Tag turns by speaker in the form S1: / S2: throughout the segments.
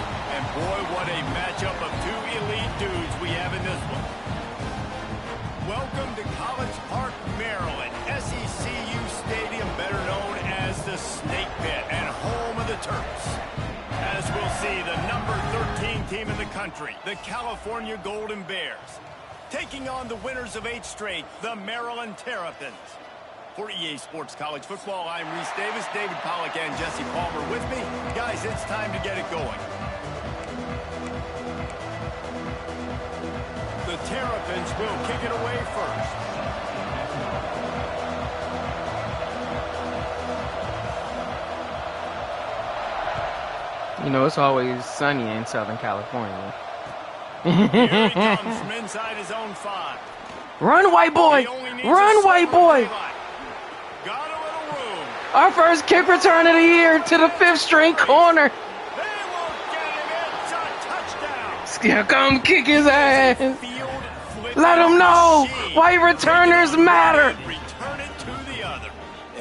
S1: And boy, what a matchup of two elite dudes we have in this one. Welcome to College Park, Maryland, SECU Stadium, better known as the Snake Pit and home of the Terps. As we'll see, the number 13 team in the country, the California Golden Bears, taking on the winners of 8 straight, the Maryland Terrapins. For EA Sports College Football, I'm Reese Davis, David Pollack, and Jesse Palmer with me. Guys, it's time to get it going. The Terrapins will kick it away first.
S2: You know, it's always sunny in Southern California.
S1: Here he comes from inside his own 5.
S2: Run, white boy! Run, white boy!
S1: Got a little room.
S2: Our first kick return of the year to the 5th string corner.
S1: They won't get him. It's a touchdown.
S2: Still come kick his ass. Let him know white returners matter.
S1: Return it to the other.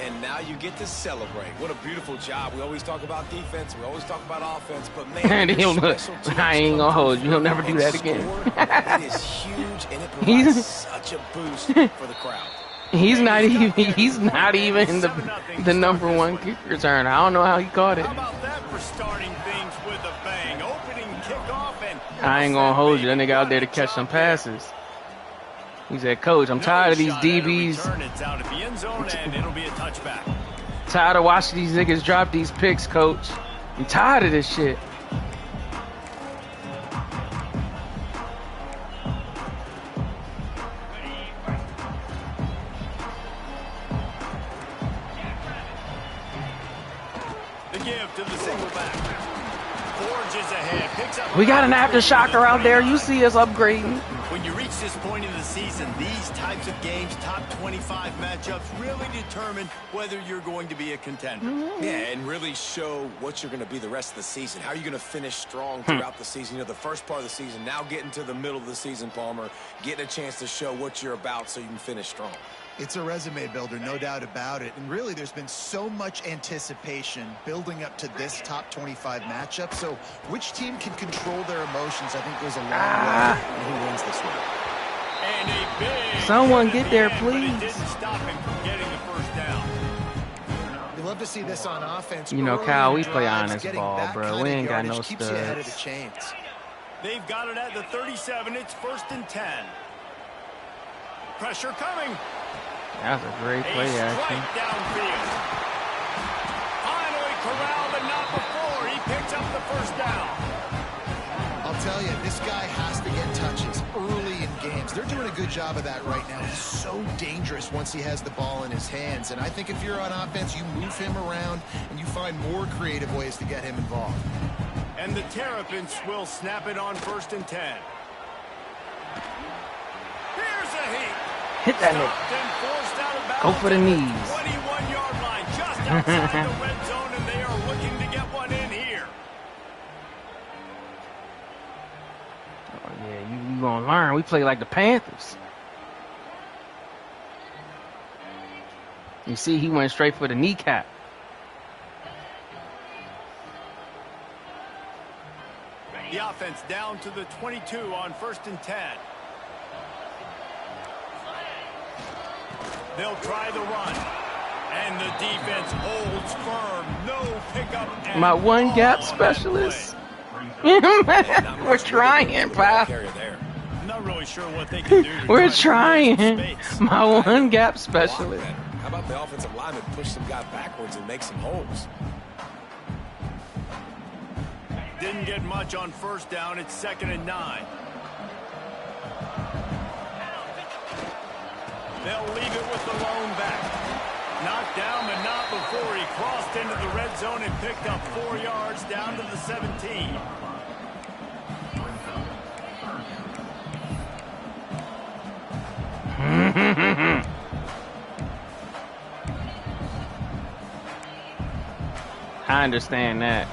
S3: And now you get to celebrate. What a beautiful job. We always talk about defense. We always talk about offense. But man,
S2: I ain't gonna hold you. He'll never do that again.
S3: It is huge, and it provides such a boost for the crowd.
S2: He's not even the number 1 kick return. I don't know how he caught it.
S1: How about that for starting things with a bang? Opening kickoff and
S2: I ain't gonna hold you. That nigga out there to catch some passes. He said, Coach, I'm tired of these DBs.
S1: It's out of the end zone and it'll be a touchback.
S2: Tired of watching these niggas drop these picks, Coach. I'm tired of this shit.
S1: The give to the single back. Forges ahead. Picks up.
S2: We got an aftershocker out there. You see us upgrading.
S1: When you reach this point in the season, these types of games, top 25 matchups, really determine whether you're going to be a contender.
S3: Yeah, and really show what you're going to be the rest of the season. How are you going to finish strong throughout the season? You know, the first part of the season, now getting to the middle of the season, Palmer, getting a chance to show what you're about so you can finish strong.
S4: It's a resume builder, no doubt about it. And really, there's been so much anticipation building up to this top 25 matchup. So which team can control their emotions, I think, goes a long way in who wins this one.
S1: And a big
S2: someone get there, please.
S1: But it didn't stop him from getting the first down.
S4: We love to see this on offense.
S2: You know, Kyle, we play honest ball, bro. We ain't got no
S4: keeps you ahead of the
S2: studs.
S4: chains.
S1: They've got it at the 37. It's 1st and 10. Pressure coming.
S2: That's a great play, action.
S1: Downfield. Finally corralled, but not before. He picks up the first down.
S4: I'll tell you, this guy has to get touches early in games. They're doing a good job of that right now. He's so dangerous once he has the ball in his hands. And I think if you're on offense, you move him around and you find more creative ways to get him involved.
S1: And the Terrapins will snap it on 1st and 10. Here's a heat.
S2: Hit that nigga. Go for the knees.
S1: 21-yard line just outside the red zone, and they are looking to get one in here.
S2: Oh, yeah, you gonna learn. We play like the Panthers. You see, he went straight for the kneecap.
S1: The offense down to the 22 on 1st and 10. They'll try the run. And the defense holds firm. No pickup.
S2: My one gap specialist. We're trying, pal.
S1: I'm not really sure what they can do.
S2: We're trying. My one gap specialist.
S3: How about the offensive lineman push some guy backwards and make some holes?
S1: Didn't get much on 1st down. It's 2nd and 9. They'll leave it with the lone back. Knocked down, but not before he crossed into the red zone and picked up 4 yards down to the 17.
S2: I understand that.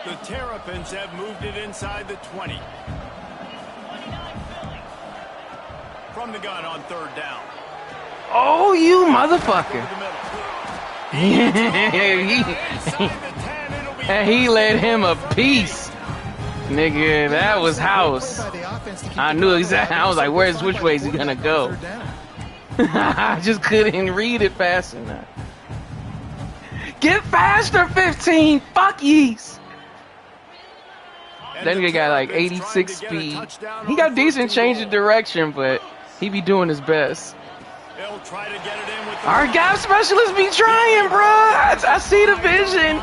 S1: The Terrapins have moved it inside the 20. From the gun on 3rd down.
S2: Oh, you motherfucker. And he let him a piece. Nigga, that was house. I knew exactly. I was like, which way is he gonna go? I just couldn't read it fast enough. Get faster, 15. Fuck yeast. That nigga got like 86 speed. He got decent change of direction, but he be doing his best. Our gap specialists be trying, bro. I see the vision.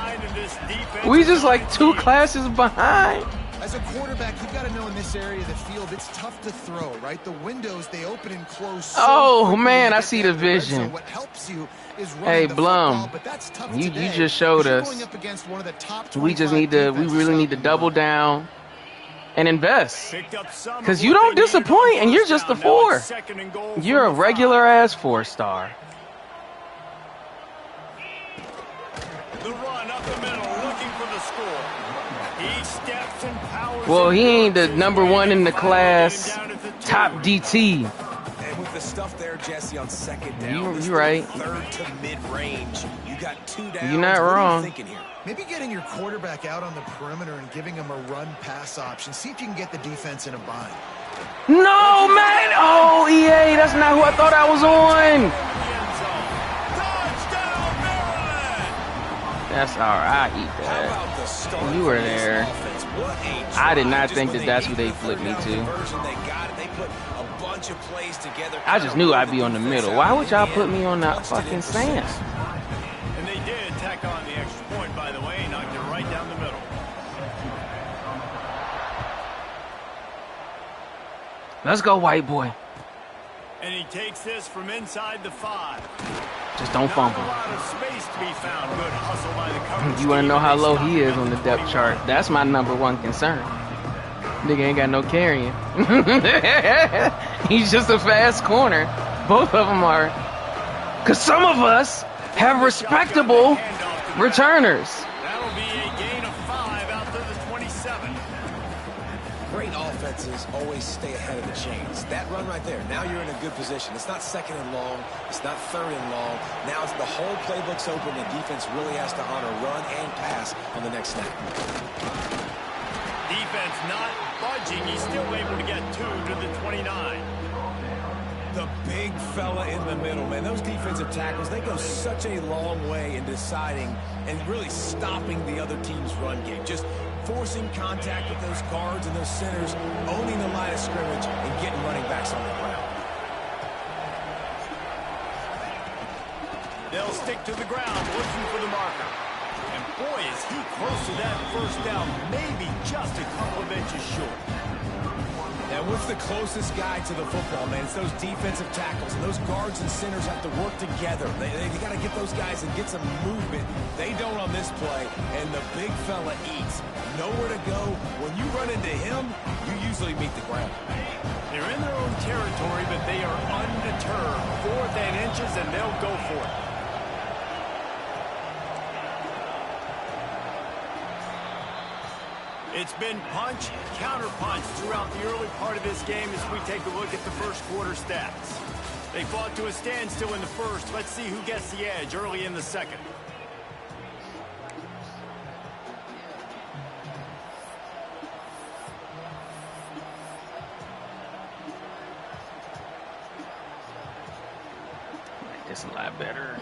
S2: We just like 2 classes behind.
S4: As a quarterback, you've got to know in this area of the field, it's tough to throw, right? The windows, they open and close. So
S2: man, I see the vision.
S4: What helps you is
S2: hey, Blum,
S4: football, but that's tough
S2: you
S4: today.
S2: just showed us. We really need to double down and invest. Because you don't disappoint, and you're just a 4. You're a regular-ass 4-star.
S1: The run up the middle, looking for the score. He steps and powers.
S2: Well, he ain't the #1 in the class, top DT.
S3: And with the stuff there, Jesse, on second down,
S2: you're right.
S3: Third to mid-range. You got 2 downs.
S2: You're not wrong.
S3: Thinking here?
S4: Maybe getting your quarterback out on the perimeter and giving him a run-pass option. See if you can get the defense in a bind.
S2: No, man. Oh, EA, that's not who I thought I was on. That's all right. I eat that. You were there. I did not think that that's who they flipped me to. I just knew I'd be on the middle. Why would y'all put me on that fucking stand?
S1: And they did tack on the extra point, by the way, knocked it right down the middle.
S2: Let's go, white boy.
S1: And he takes this from inside the 5.
S2: Just don't fumble.
S1: Not a lot of space to be found. Good hustle by the coverage.
S2: You want to know how low he is on the depth chart? That's my #1 concern. Nigga ain't got no carrying. He's just a fast corner. Both of them are. Because some of us have respectable returners.
S1: That'll be a gain of 5 out to the 27.
S3: Great offenses always stay ahead of the chains. That run right there, now you're in a good position. It's not 2nd and long. It's not 3rd and long. Now it's the whole playbook's open. The defense really has to honor run and pass on the next snap.
S1: Defense not budging. He's still able to get 2 to the 29.
S3: The big fella in the middle, man. Those defensive tackles, they go such a long way in deciding and really stopping the other team's run game. Just forcing contact with those guards and those centers, owning the line of scrimmage, and getting running backs on the ground.
S1: They'll stick to the ground, looking for the marker. And boy, is he close to that first down, maybe just a couple of inches short.
S3: Now, what's the closest guy to the football, man? It's those defensive tackles. And those guards and centers have to work together. They got to get those guys and get some movement. They don't on this play, and the big fella eats. Nowhere to go. When you run into him, you usually meet the ground.
S1: They're in their own territory, but they are undeterred. 4th and inches, and they'll go for it. It's been punch, counter-punch throughout the early part of this game as we take a look at the first quarter stats. They fought to a standstill in the first. Let's see who gets the edge early in the second.
S2: It's a lot better.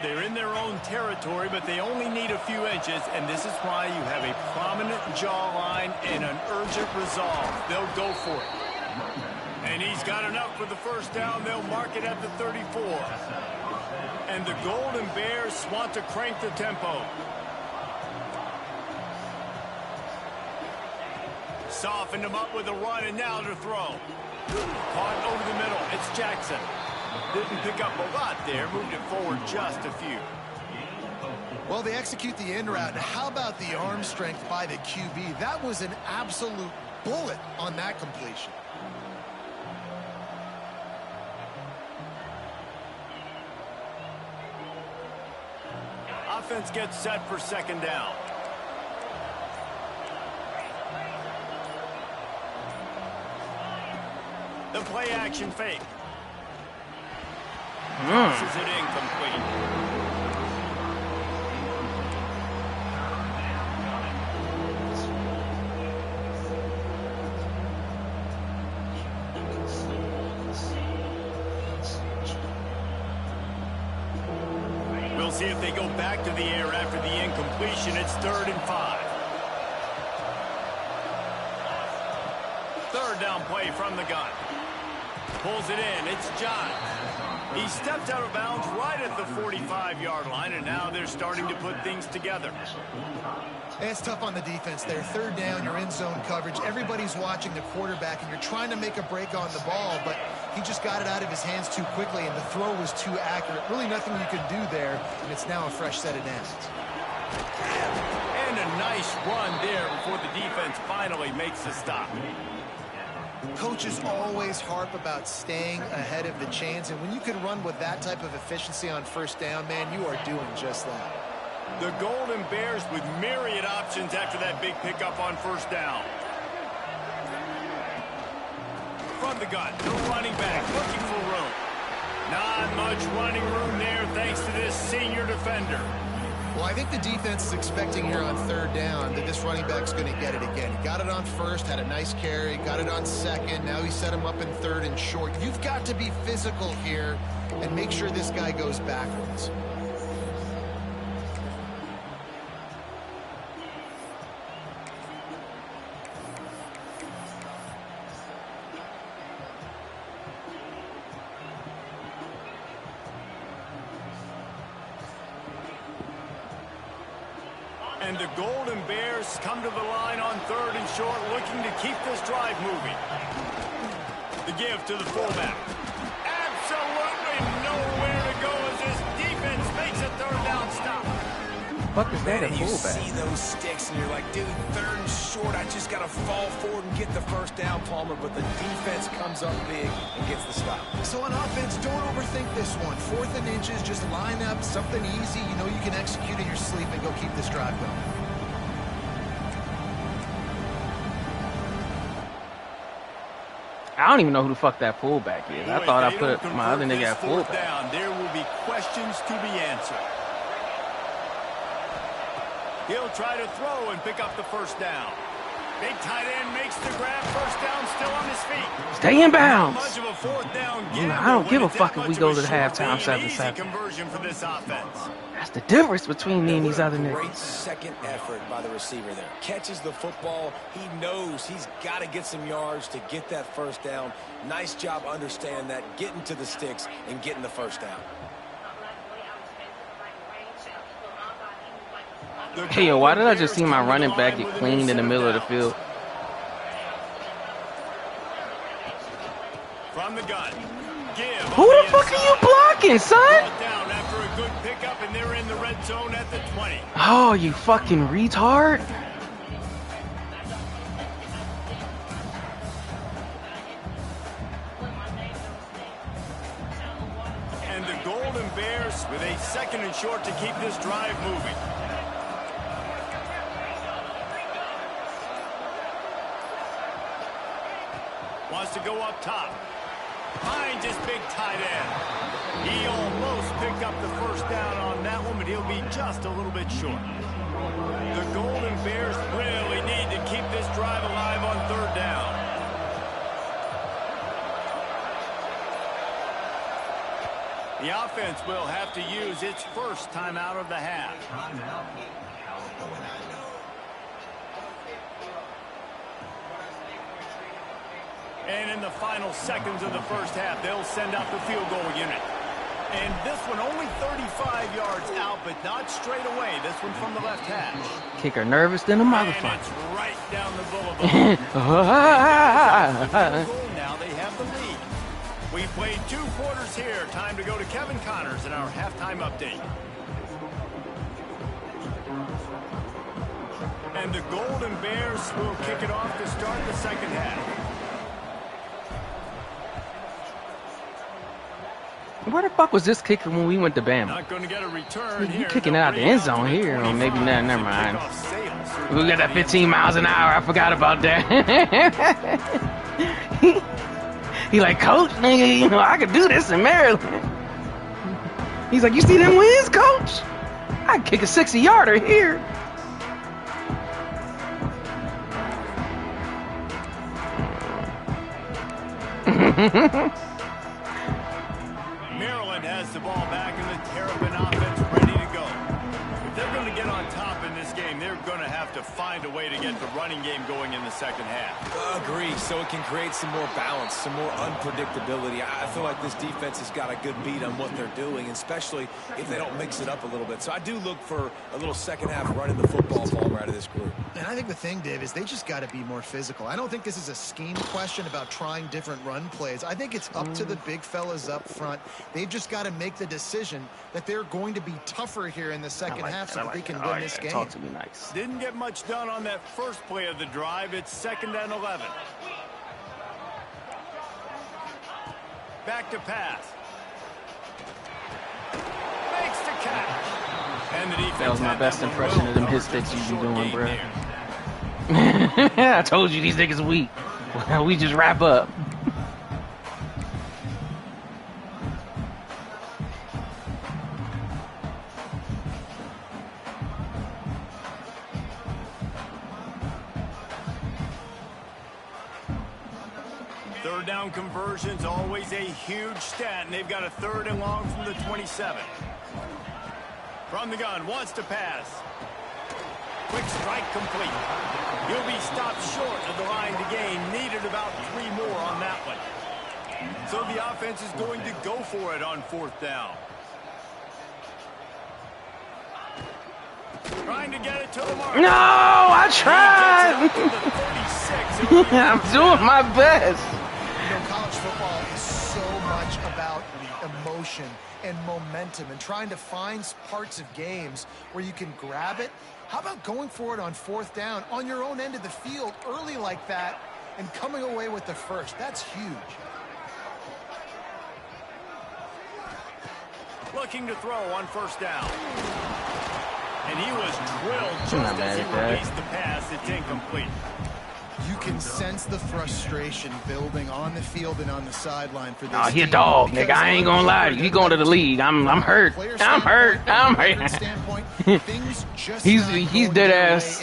S1: They're in their own territory, but they only need a few inches, and this is why you have a prominent jawline and an urgent resolve. They'll go for it. And he's got enough for the first down. They'll mark it at the 34. And the Golden Bears want to crank the tempo. Softened him up with a run, and now to throw. Caught over the middle. It's Jackson. Didn't pick up a lot there. Moved it forward just a few.
S4: Well, they execute the end route. How about the arm strength by the QB? That was an absolute bullet on that completion.
S1: Offense gets set for second down. The play action fake. Passes it incomplete. We'll see if they go back to the air after the incompletion. It's 3rd and 5. Third down play from the gun. Pulls it in. It's John. He stepped out of bounds right at the 45-yard line, and now they're starting to put things together.
S4: It's tough on the defense there. 3rd down, you're in zone coverage. Everybody's watching the quarterback, and you're trying to make a break on the ball, but he just got it out of his hands too quickly, and the throw was too accurate. Really nothing you could do there, and it's now a fresh set of downs.
S1: And a nice run there before the defense finally makes the stop.
S4: Coaches always harp about staying ahead of the chains, and when you can run with that type of efficiency on 1st down, man, you are doing just that.
S1: The Golden Bears with myriad options after that big pickup on 1st down. From the gun, the running back looking for room. Not much running room there thanks to this senior defender.
S4: Well, I think the defense is expecting here on 3rd down that this running back's going to get it again. He got it on 1st, had a nice carry, got it on 2nd. Now he set him up in 3rd and short. You've got to be physical here and make sure this guy goes backwards.
S1: And the Golden Bears come to the line on 3rd and short, looking to keep this drive moving. The give to the fullback. Absolutely nowhere to go as this defense makes a 3rd down stop.
S2: Fuck is that, a
S3: You
S2: fullback?
S3: see those sticks, and you're like, dude, 3rd and short. I just got to fall forward and get the 1st down, Palmer. But the defense comes up big and gets the stop.
S4: So on offense, don't overthink this one. 4th and inches, just line up something easy. You know you can execute in your sleep and go keep this drive going.
S2: I don't even know who the fuck that fullback is. I thought I put my other nigga at fullback.
S1: Down, there will be questions to be answered. He'll try to throw and pick up the 1st down. Big tight end makes the grab. 1st down, still on his feet.
S2: Stay in bounds.
S1: Much of a 4th down game,
S2: I don't give a fuck if we go to the
S1: short
S2: halftime
S1: gain,
S2: 7-7.
S1: Conversion for this offense.
S2: That's the difference between me and these other
S3: Great
S2: niggas.
S3: second effort by the receiver there. Catches the football. He knows he's got to get some yards to get that 1st down. Nice job understanding that, getting to the sticks and getting the 1st down.
S2: Hey, yo, why did I just see my running back get cleaned in the middle of the field?
S1: From the gun.
S2: Who the fuck are you blocking, son?
S1: Down after a good pickup, and they're in the red zone at the 20.
S2: Oh, you fucking retard.
S1: And the Golden Bears with a 2nd and short to keep this drive moving. Wants to go up top. Finds his big tight end. He almost picked up the 1st down on that one, but he'll be just a little bit short. The Golden Bears really need to keep this drive alive on 3rd down. The offense will have to use its 1st timeout of the half. And in the final seconds of the 1st half, they'll send out the field goal unit. And this one only 35 yards out, but not straight away. This one from the left hash.
S2: Kicker nervous than a
S1: And
S2: motherfucker.
S1: it's right down the boulevard. Now they have the lead. We played 2 quarters here. Time to go to Kevin Connors in our halftime update. And the Golden Bears will kick it off to start the 2nd half.
S2: Where the fuck was this kicker when we went to Bama?
S1: Not going to get a return
S2: You
S1: here.
S2: kicking it out the end zone here, or maybe not. Never mind. We got that 15 miles an hour. I forgot about that. He like, coach, nigga, you know, I could do this in Maryland. He's like, you see them wins, coach? I can kick a 60-yarder here.
S1: Maryland has the ball back and the Terrapin offense ready to go. If they're going to get on top in this game, they're going to have to find a way to get the running game going in the second half.
S3: Agree, so it can create some more balance, some more unpredictability. I feel like this defense has got a good beat on what they're doing, especially if they don't mix it up a little bit. So I do look for a little second half running the football ball out of this group.
S4: And I think the thing, Dave, is they just got to be more physical. I don't think this is a scheme question about trying different run plays. I think it's up to the big fellas up front. They've just got to make the decision that they're going to be tougher here in the second half so that they can win this game.
S2: Talk to me nice.
S1: Didn't get much done on that first play of the drive. It's 2nd and 11. Back to pass. Makes the catch. And the defense
S2: That was my best impression of them hit sticks you be doing, bro.
S1: there.
S2: I told you these niggas weak. We just wrap up.
S1: Third down conversion's always a huge stat, and they've got a 3rd and long from the 27. From the gun, wants to pass. Quick strike complete. He'll be stopped short of the line to gain. Needed about 3 more on that one. So the offense is going to go for it on 4th down. Trying to get it to the mark.
S2: No, I tried. I'm doing my best.
S4: You know, college football is so much about emotion and momentum and trying to find parts of games where you can grab it. How about going for it on 4th down on your own end of the field early like that and coming away with the first? That's huge.
S1: Looking to throw on 1st down. And he was drilled just as he released the pass. It's incomplete.
S4: You can sense the frustration building on the field and on the sideline for this team.
S2: Oh, he a dog, nigga. I ain't gonna lie to you. He going to the league. I'm hurt. I'm hurt. He's dead ass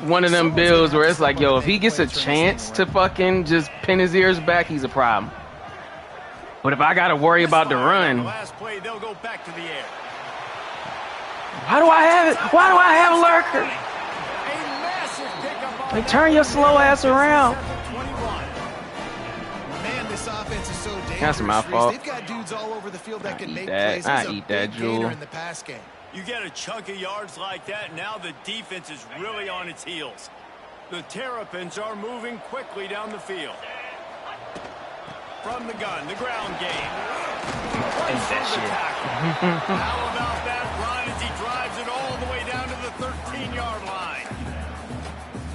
S2: one of them Bills where it's like, yo, if he gets a chance to fucking just pin his ears back, he's a problem. But if I gotta worry about the run,
S1: Last play, they'll go back to the air.
S2: why do I have it? Why do I have a lurker? Like, turn your slow ass around.
S4: Man, this offense is so dangerous.
S2: That's my fault.
S4: They've got dudes all over the field that can make
S2: that.
S4: plays.
S2: I eat that, Jewel.
S4: In the pass game.
S1: You get a chunk of yards like that, now the defense is really on its heels. The Terrapins are moving quickly down the field. From the gun, the ground game. How about that run as he drives it all the way down to the 13-yard line?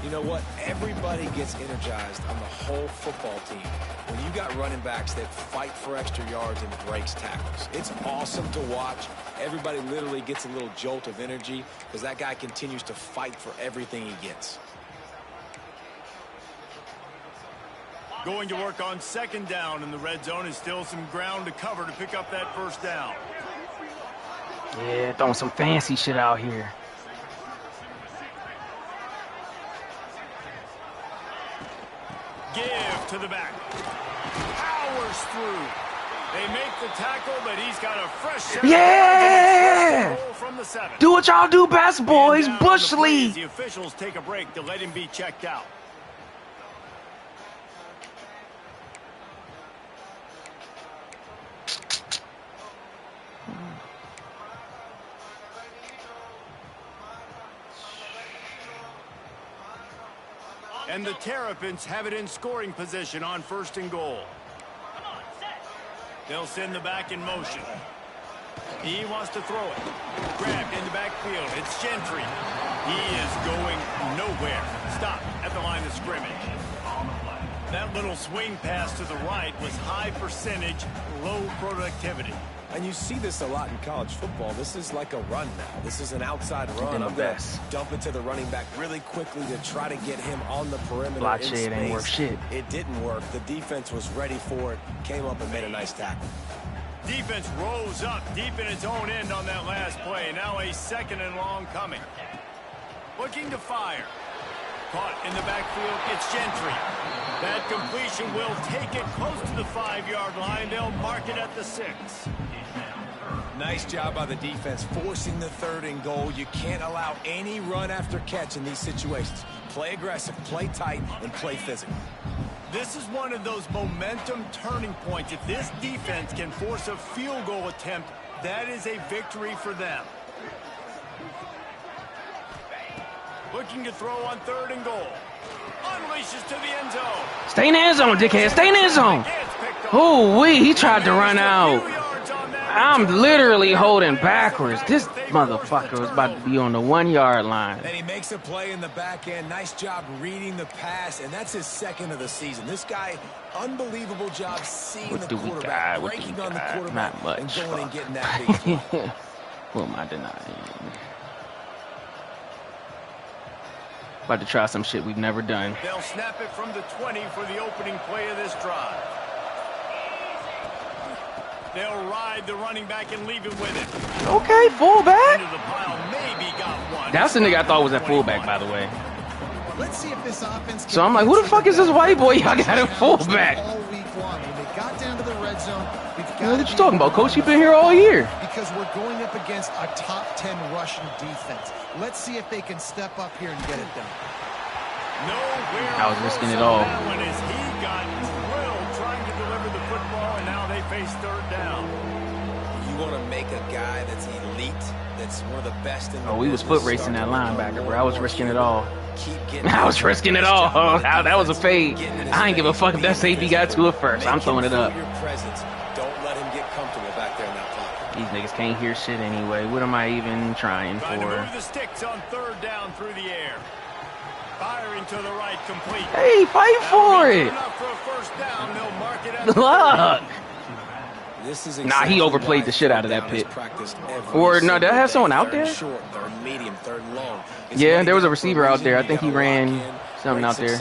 S3: You know what? Everybody gets energized on the whole football team. When you got running backs that fight for extra yards and breaks tackles, it's awesome to watch. Everybody literally gets a little jolt of energy because that guy continues to fight for everything he gets.
S1: Going to work on 2nd down in the red zone is still some ground to cover to pick up that 1st down.
S2: Yeah, throwing some fancy shit out here.
S1: Give to the back. Powers through. They make the tackle, but he's got a fresh set.
S2: Yeah!
S1: From the 7.
S2: Do what y'all do best, boys. Bush League.
S1: The officials take a break to let him be checked out. And the Terrapins have it in scoring position on 1st and goal. They'll send the back in motion. He wants to throw it. Grabbed in the backfield. It's Gentry. He is going nowhere. Stop at the line of scrimmage. That little swing pass to the right was high percentage, low productivity.
S3: And you see this a lot in college football. This is like a run now. This is an outside run. I'm going to dump it to the running back really quickly to try to get him on the perimeter.
S2: Block shit ain't worth shit.
S3: It didn't work. The defense was ready for it, came up and made a nice tackle.
S1: Defense rose up deep in its own end on that last play. Now a second and long coming. Looking to fire. Caught in the backfield, it's Gentry. That completion will take it close to the 5-yard line. They'll mark it at the 6.
S3: Nice job by the defense, forcing the 3rd and goal. You can't allow any run after catch in these situations. Play aggressive, play tight, and play physical.
S1: This is one of those momentum turning points. If this defense can force a field goal attempt, that is a victory for them. Looking to throw on 3rd and goal. Unleashes to the end zone.
S2: Stay in the end zone, dickhead. Stay in the end zone. Ooh-wee, he tried to run out. I'm literally holding backwards. This motherfucker was about to be on the 1-yard line.
S3: And he makes a play in the back end. Nice job reading the pass, and that's his 2nd of the season. This guy, unbelievable job seeing the quarterback, breaking on the quarterback,
S2: not much.
S3: and going and getting that big play.
S2: Who am I denying? About to try some shit we've never done.
S1: They'll snap it from the 20 for the opening play of this drive. They'll ride the running back and leave it with it.
S2: Okay, fullback.
S1: Into the pile, maybe got one.
S2: That's the nigga I thought was at fullback, by the way.
S4: Let's see if this offense
S2: So I'm like, who the fuck is this white boy y'all got at fullback?
S4: All week long. When they got down to the red zone,
S2: What you talking about, Coach? You've been here all year.
S4: Because we're going up against a top 10 rushing defense. Let's see if they can step up here and get it done.
S1: Nowhere
S2: I was risking it all.
S1: that one as he got drilled trying to deliver the football, and now they face 3rd down.
S3: You want to make a guy that's elite, that's one of the best in the
S2: Oh, we was foot racing that linebacker, bro. I was risking it all.
S3: Keep
S2: I was risking it all. Oh, that was a fade. I ain't give a fuck if that safety got to it first. I'm throwing it up.
S3: Don't let him get comfortable back there in that pocket.
S2: These niggas can't hear shit anyway. What am I even trying
S1: Trying to
S2: for?
S1: move the sticks on 3rd down through the air. Firing to the right, complete.
S2: Hey, fight for it.
S1: Enough for a 1st down. They'll mark it at
S2: Look.
S3: This is
S2: Nah, he overplayed the shit out of that pit. Or, no, did I have someone out there?
S3: Short, 3rd medium, 3rd long.
S2: Yeah, there was a receiver out there. I think he ran something out there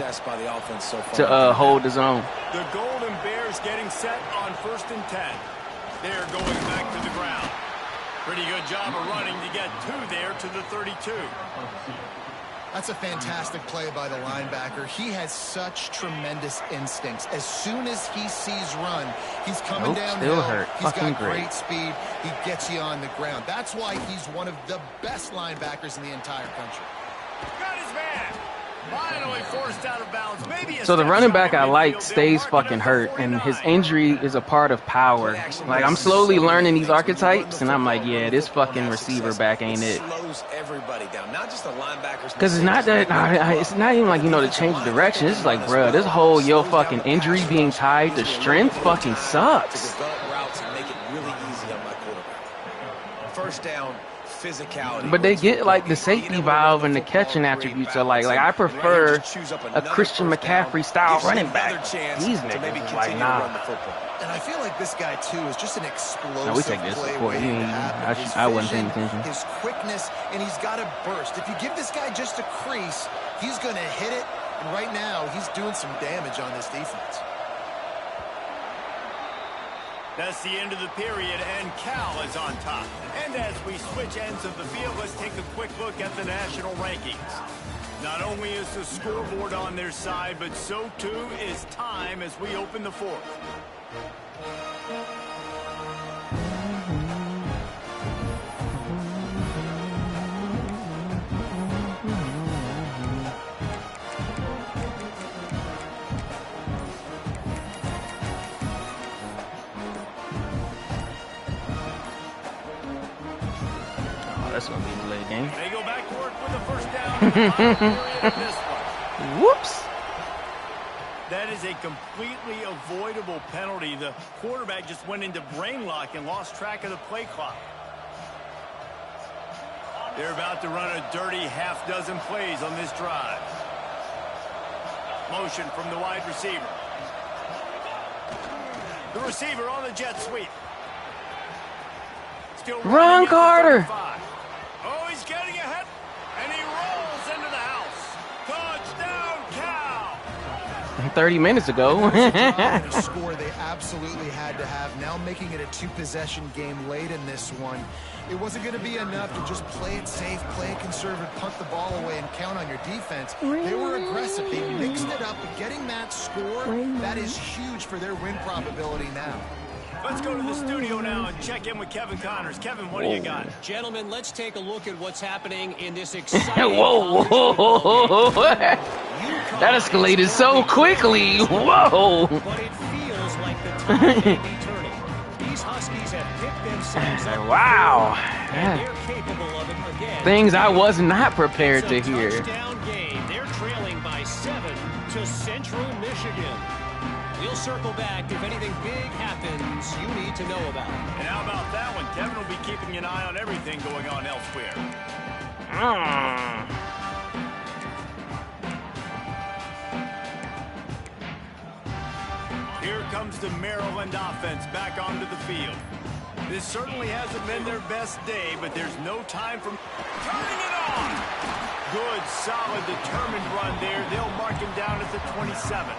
S2: to hold his own.
S1: The Golden Bears getting set on 1st and 10. They're going back to the ground. Pretty good job of running to get 2 there to the 32.
S4: That's a fantastic play by the linebacker. He has such tremendous instincts. As soon as he sees run, he's coming downhill.
S2: Still hurt.
S4: He's
S2: Fucking
S4: got
S2: great
S4: great speed. He gets you on the ground. That's why he's one of the best linebackers in the entire country.
S1: Got his man. Finally forced out of bounds. Maybe
S2: So the running back I like stays fucking hurt, and his injury is a part of power. Like, I'm slowly learning these archetypes, and I'm like, yeah, this fucking receiver back ain't it. Because it's not that, it's not even like, you know, to change direction. It's like, bruh, this whole yo fucking injury being tied to strength fucking sucks.
S3: First down, physicality.
S2: But they get like the safety valve and the catching attributes are like I prefer a Christian McCaffrey style running back. These niggas is like, nah.
S4: And I feel like this guy too is just an explosive
S2: No, we take this
S4: play.
S2: before I wasn't paying attention.
S4: His quickness, and he's got a burst. If you give this guy just a crease, he's going to hit it. And right now, he's doing some damage on this defense.
S1: That's the end of the period, and Cal is on top. And as we switch ends of the field, let's take a quick look at the national rankings. Not only is the scoreboard on their side, but so too is time as we open the 4th.
S2: That's gonna be a delayed game.
S1: They go back to work with the 1st down. This one.
S2: Whoops.
S1: That is a completely avoidable penalty. The quarterback just went into brain lock and lost track of the play clock. They're about to run a dirty half-dozen plays on this drive. Motion from the wide receiver. The receiver on the jet sweep. still
S2: Run,
S1: running at the
S2: Carter.
S1: 35. Oh, he's getting ahead, and he rolls into the house. Touchdown, Cal.
S2: 30 minutes ago.
S4: And a score they absolutely had to have. Now making it a 2-possession game late in this one. It wasn't going to be enough to just play it safe, play it conservative, punt the ball away, and count on your defense. They were aggressive. They mixed it up, but getting that score, that is huge for their win probability now.
S1: Let's go to the studio now and check in with Kevin Connors. Kevin, what do you got?
S5: Gentlemen, let's take a look at what's happening in this exciting
S2: Whoa, whoa, that escalated so quickly. Whoa.
S5: But it feels like the tide may be turning. These Huskies have picked themselves up.
S2: Wow.
S5: And they're capable of it again.
S2: Things I was not prepared to hear.
S5: Touchdown game. They're trailing by 7 to Central Michigan. We'll circle back if anything big happens you need to know about.
S1: And how about that one? Kevin will be keeping an eye on everything going on elsewhere. Here comes the Maryland offense back onto the field. This certainly hasn't been their best day, but there's no time for turning it on. Good, solid, determined run there. They'll mark him down at the 27.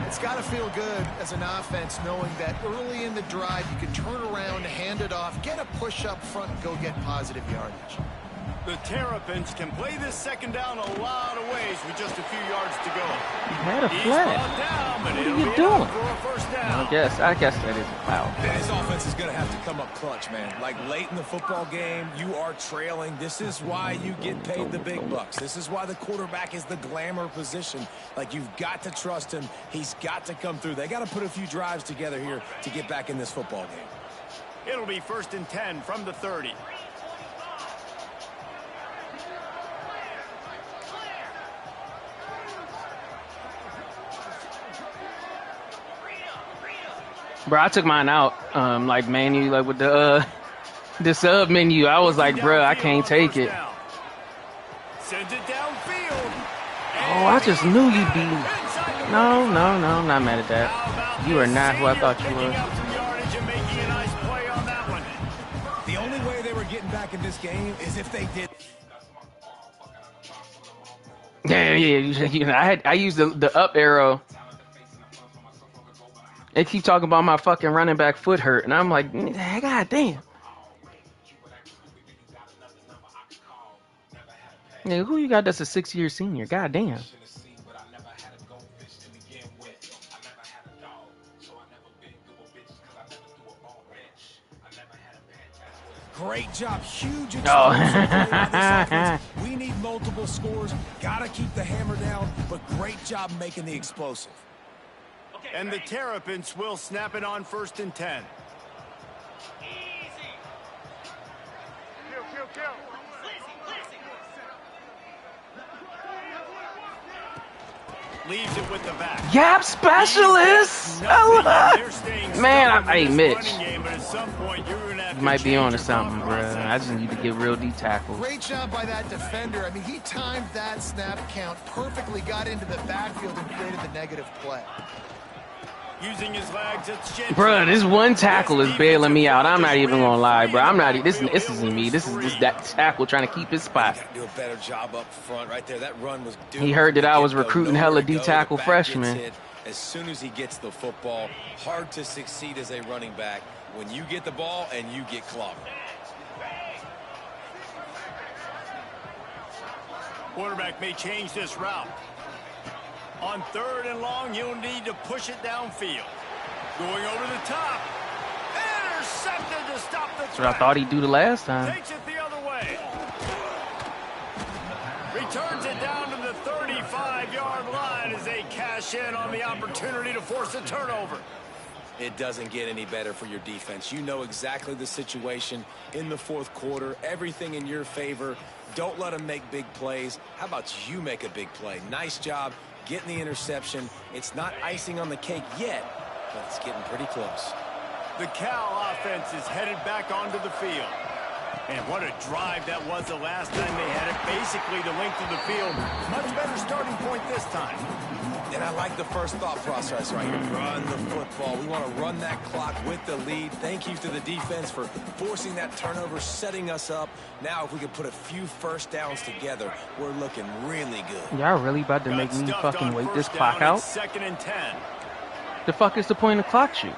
S4: It's got to feel good as an offense knowing that early in the drive you can turn around, hand it off, get a push up front, and go get positive yardage.
S1: The Terrapins can play this second down a lot of ways with just a few yards to go.
S2: He had a
S1: He's
S2: flag.
S1: brought down, but
S2: What are
S1: it'll
S2: you
S1: be
S2: doing?
S1: out for a first down.
S2: I guess that is a foul.
S3: And his offense is going to have to come up clutch, man. Like late in the football game, you are trailing. This is why you get paid the big bucks. This is why the quarterback is the glamour position. Like, you've got to trust him. He's got to come through. They got to put a few drives together here to get back in this football game.
S1: It'll be 1st and 10 from the 30.
S2: Bro, I took mine out, like menu, like with the sub menu. I was like, bro, I can't take it.
S1: Sends it downfield.
S2: Oh, I just knew you'd be. No, I'm not mad at that. You are not who I thought you were.
S3: The only way they were getting back in this game is if they did.
S2: Yeah. You know, I used the up arrow. They keep talking about my fucking running back foot hurt, and I'm like, god damn. Yeah, who you got that's a 6-year senior? God damn.
S3: Great job, huge
S2: Oh.
S3: explosive. We need multiple scores. Gotta keep the hammer down, but great job making the explosive.
S1: And the Terrapins will snap it on 1st and 10. Leaves it with the back.
S2: Gap specialist. Man, hey Mitch, you might be on to something, bro. I just need to get real D tackles.
S4: Great job by that defender. I mean, he timed that snap count perfectly, got into the backfield and created the negative play.
S1: Using his legs, it's Jensen.
S2: Bro, this one tackle is bailing me out. I'm not even gonna lie, bro. I'm not. This isn't me. This is that tackle trying to keep his spot.
S3: Do a better job up front right there. That run was due.
S2: He heard that I was recruiting hella D tackle freshmen.
S3: As soon as he gets the football, hard to succeed as a running back when you get the ball and you get clobbered.
S1: Quarterback may change this route. On 3rd and long, you'll need to push it downfield. Going over the top. Intercepted to stop the
S2: That's what I thought he'd do the last time.
S1: Takes it the other way. Returns it down to the 35-yard line as they cash in on the opportunity to force a turnover.
S3: It doesn't get any better for your defense. You know exactly the situation in the 4th quarter. Everything in your favor. Don't let them make big plays. How about you make a big play? Nice job getting the interception. It's not icing on the cake yet, but it's getting pretty close.
S1: The Cal offense is headed back onto the field. And what a drive that was the last time they had it. Basically the length of the field. Much better starting point this time.
S3: And I like the first thought process right here. Run the football. We want to run that clock with the lead. Thank you to the defense for forcing that turnover, setting us up. Now if we could put a few first downs together, we're looking really good.
S2: Y'all really about to make me fucking wait this clock out?
S1: 2nd and 10.
S2: The fuck is the point of clock shoot?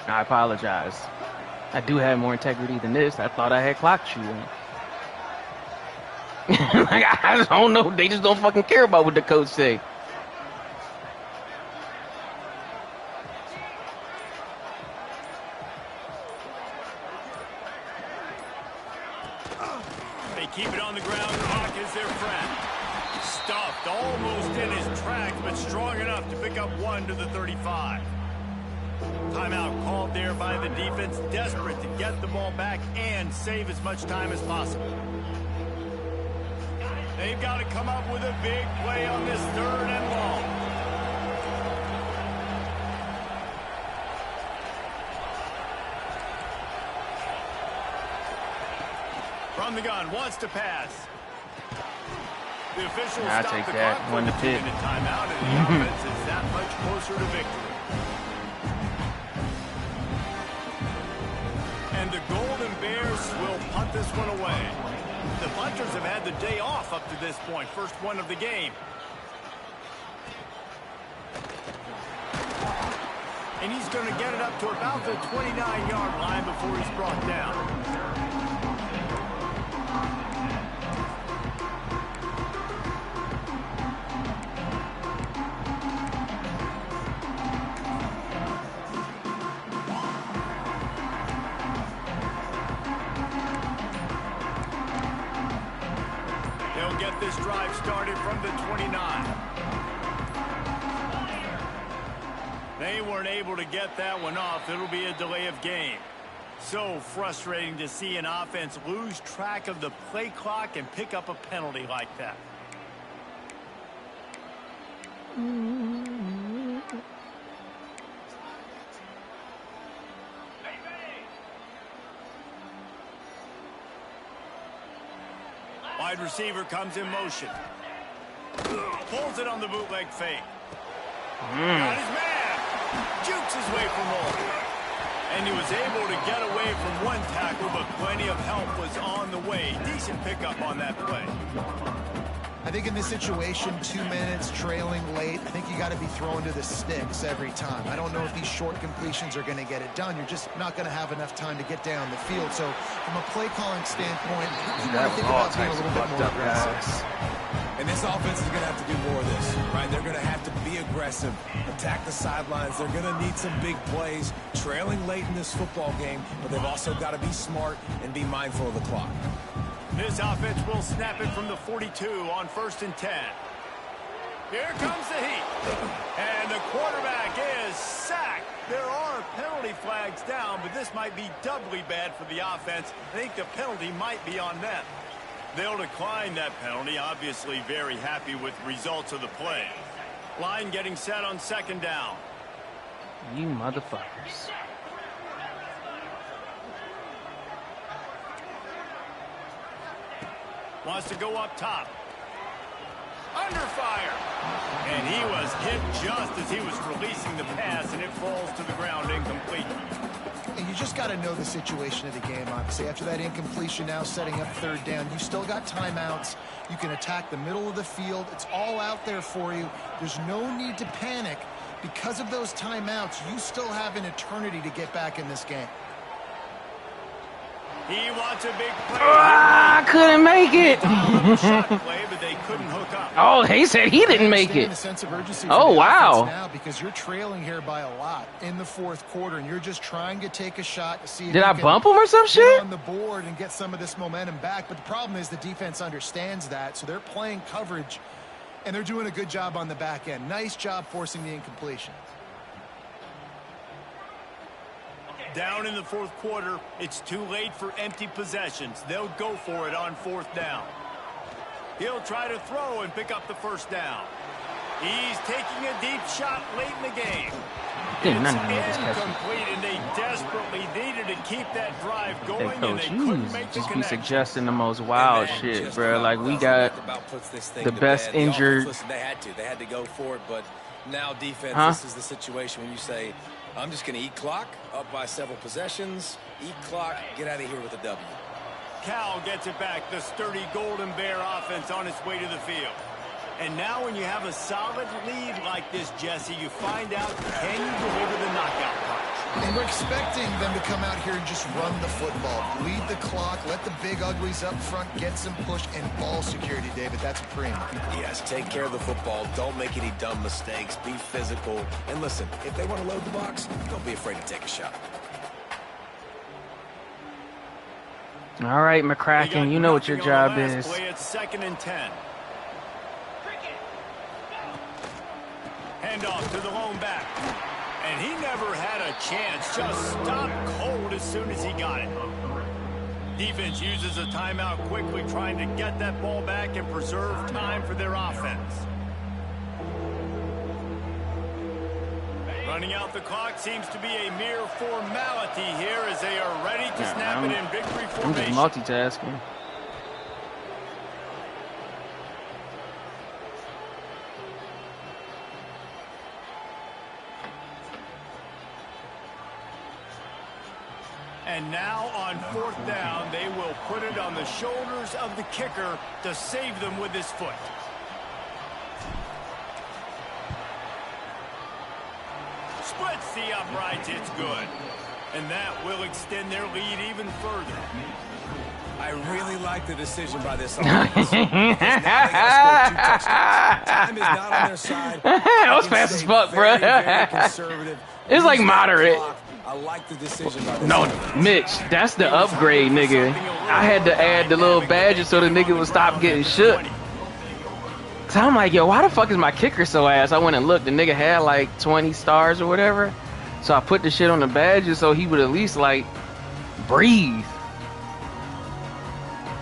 S2: I apologize. I do have more integrity than this. I thought I had clock shooting. Like, I just don't know. They just don't fucking care about what the coach say.
S1: They keep it on the ground. Clock is their friend. Stuffed almost in his tracks, but strong enough to pick up 1 to the 35. Timeout called there by the defense, desperate to get the ball back and save as much time as possible. They've got to come up with a big play on this 3rd and long. From the gun, wants to pass. The officials
S2: I'll
S1: stop
S2: take
S1: the
S2: that.
S1: clock
S2: 1 to
S1: for the
S2: 10.
S1: 2-minute timeout, and the offense is that much closer to victory. And the Golden Bears will punt this one away. The punters have had the day off up to this point. First one of the game. And he's going to get it up to about the 29-yard line before he's brought down. Get this drive started from the 29. They weren't able to get that one off. It'll be a delay of game. So frustrating to see an offense lose track of the play clock and pick up a penalty like that. Wide receiver comes in motion. Pulls it on the bootleg fake. Got his man. Jukes his way for more. And he was able to get away from one tackle, but plenty of help was on the way. Decent pickup on that play.
S4: I think in this situation, 2 minutes, trailing late, I think you got to be throwing to the sticks every time. I don't know if these short completions are going to get it done. You're just not going to have enough time to get down the field. So from a play calling standpoint, you got to think about being a little bit more aggressive.
S3: And this offense is going to have to do more of this, right? They're going to have to be aggressive, attack the sidelines. They're going to need some big plays, trailing late in this football game, but they've also got to be smart and be mindful of the clock.
S1: This offense will snap it from the 42 on 1st and 10. Here comes the heat. And the quarterback is sacked. There are penalty flags down, but this might be doubly bad for the offense. I think the penalty might be on them. They'll decline that penalty, obviously very happy with results of the play. Line getting set on 2nd down.
S2: You motherfuckers.
S1: Wants to go up top. Under fire. And he was hit just as he was releasing the pass, and it falls to the ground incomplete.
S4: And you just got to know the situation of the game, obviously. After that incompletion, now setting up 3rd down, you still got timeouts. You can attack the middle of the field. It's all out there for you. There's no need to panic. Because of those timeouts, you still have an eternity to get back in this game.
S1: He wants a big play.
S2: I couldn't make it.
S1: Shot play, but they couldn't hook up.
S2: Oh, he said he didn't make it.
S4: The sense of urgency
S2: Oh, wow.
S4: now because you're trailing here by a lot in the 4th quarter, and you're just trying to take a shot to see if
S2: Did
S4: you
S2: I
S4: can
S2: bump him or some
S4: get
S2: shit?
S4: on the board and get some of this momentum back. But the problem is the defense understands that, so they're playing coverage, and they're doing a good job on the back end. Nice job forcing the incompletion.
S1: Down in the 4th quarter, it's too late for empty possessions. They'll go for it on 4th down. He'll try to throw and pick up the 1st down. He's taking a deep shot late in the game.
S2: Damn,
S1: It's
S2: none of them niggas catch it.
S1: incomplete, and they desperately needed to keep that drive going,
S2: Hey,
S1: and
S2: coach,
S1: they
S2: you
S1: couldn't make the
S2: just be
S1: connection.
S2: suggesting the most wild shit, bro. Like, we got the best injured.
S3: Listen, they had to go for it, but now defense, this is the situation when you say, I'm just going to eat clock, up by several possessions, eat clock, get out of here with a W.
S1: Cal gets it back. The sturdy Golden Bear offense on its way to the field. And now when you have a solid lead like this, Jesse, you find out, can you deliver the knockout punch?
S4: And we're expecting them to come out here and just run the football, bleed the clock, let the big uglies up front get some push and ball security, David. That's a premium.
S3: Yes, take care of the football. Don't make any dumb mistakes. Be physical. And listen, if they want to load the box, don't be afraid to take a shot.
S2: All right, McCracken, you know what your job is.
S1: Play at 2nd and 10. Handoff to the lone back. And he never had a chance. Just stopped cold as soon as he got it. Defense uses a timeout quickly, trying to get that ball back and preserve time for their offense. Running out the clock seems to be a mere formality here as they are ready to snap it in victory formation.
S2: I'm just multitasking.
S1: And now on 4th down, they will put it on the shoulders of the kicker to save them with his foot. Splits the uprights, it's good. And that will extend their lead even further.
S3: I really like the decision by this offense. Now they gotta score 2 touchdowns. Time is not on their side.
S2: That was fast as fuck, bro.
S3: Very conservative.
S2: It's like moderate.
S3: I like the decision by this
S2: No,
S3: offense.
S2: Mitch, that's the upgrade, nigga. I had to add the little badges so the nigga would stop getting shook. So I'm like, yo, why the fuck is my kicker so ass? I went and looked. The nigga had like 20 stars or whatever. So I put the shit on the badges so he would at least like breathe.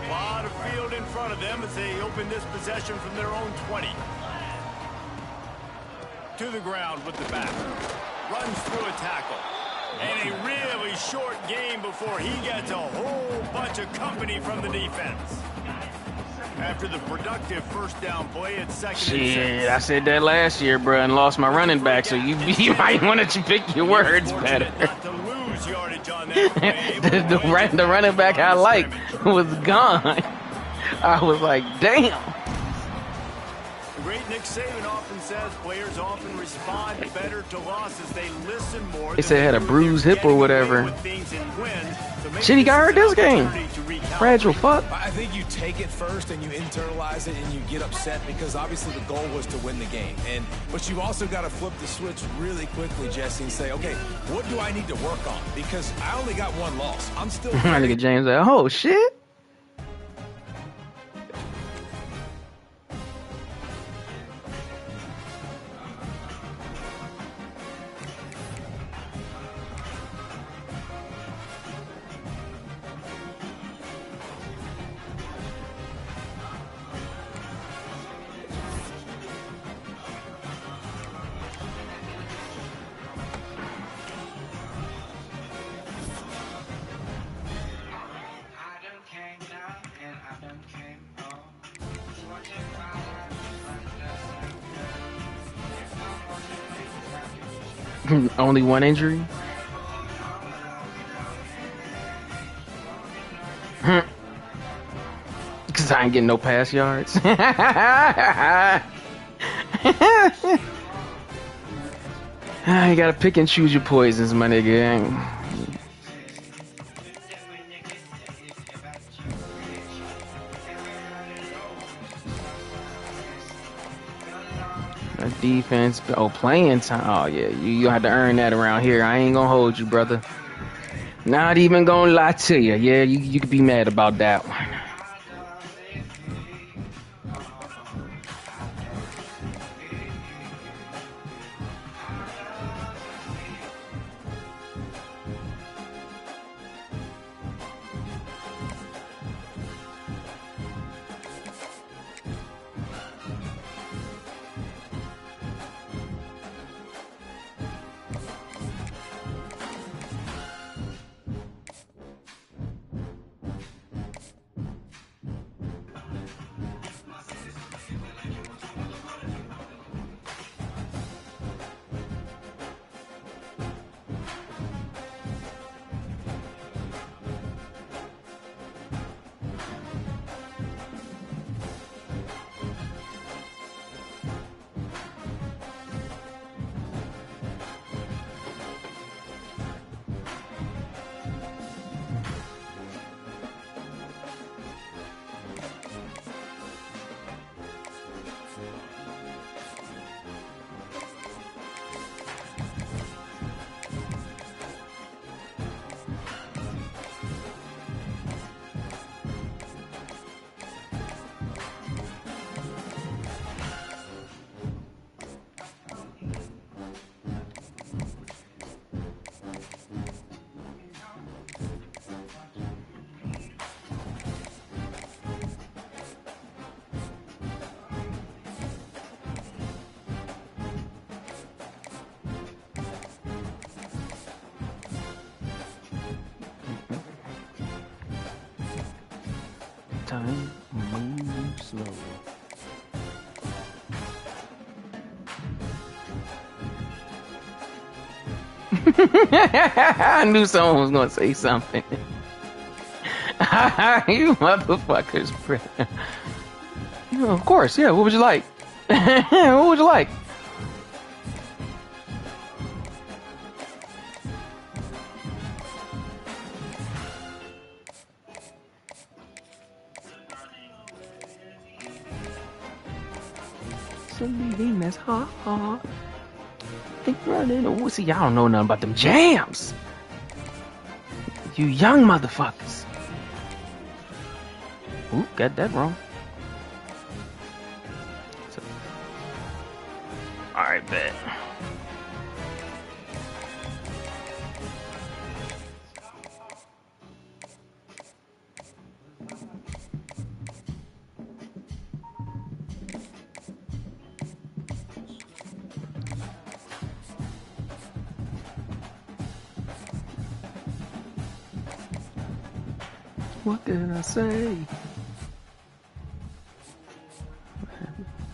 S1: A lot of field in front of them as they open this possession from their own 20. To the ground with the back. Runs through a tackle. And a really short game before he gets a whole bunch of company from the defense. After the productive first down play at 2nd and 6.
S2: Shit, I said that last year, bro, and lost my running back, so you might want to pick your words better.
S1: Not to lose yardage on that play.
S2: the running back I like was gone. I was like, damn.
S1: The great Nick Saban often says players often respond better to losses. They listen more.
S2: They said he had a bruised hip or whatever. Shit, he got hurt this game. Fragile fuck.
S3: I think you take it first and you internalize it and you get upset because obviously the goal was to win the game. But you've also got to flip the switch really quickly, Jesse, and say, okay, what do I need to work on? Because I only got one loss. I'm still.
S2: My nigga James like, oh shit. Only one injury? Because I ain't getting no pass yards. You gotta pick and choose your poisons, my nigga. Defense, playing time. Oh yeah, you had to earn that around here. I ain't gonna hold you, brother. Not even gonna lie to you. Yeah, you could be mad about that one. Time move slow. I knew someone was gonna say something. You motherfuckers. Of course, yeah. What would you like? What would you like? Leaving this hard. Think running. Oh, see, y'all don't know nothing about them jams. You young motherfuckers. Ooh, got that wrong. So, all right, bet. What did I say?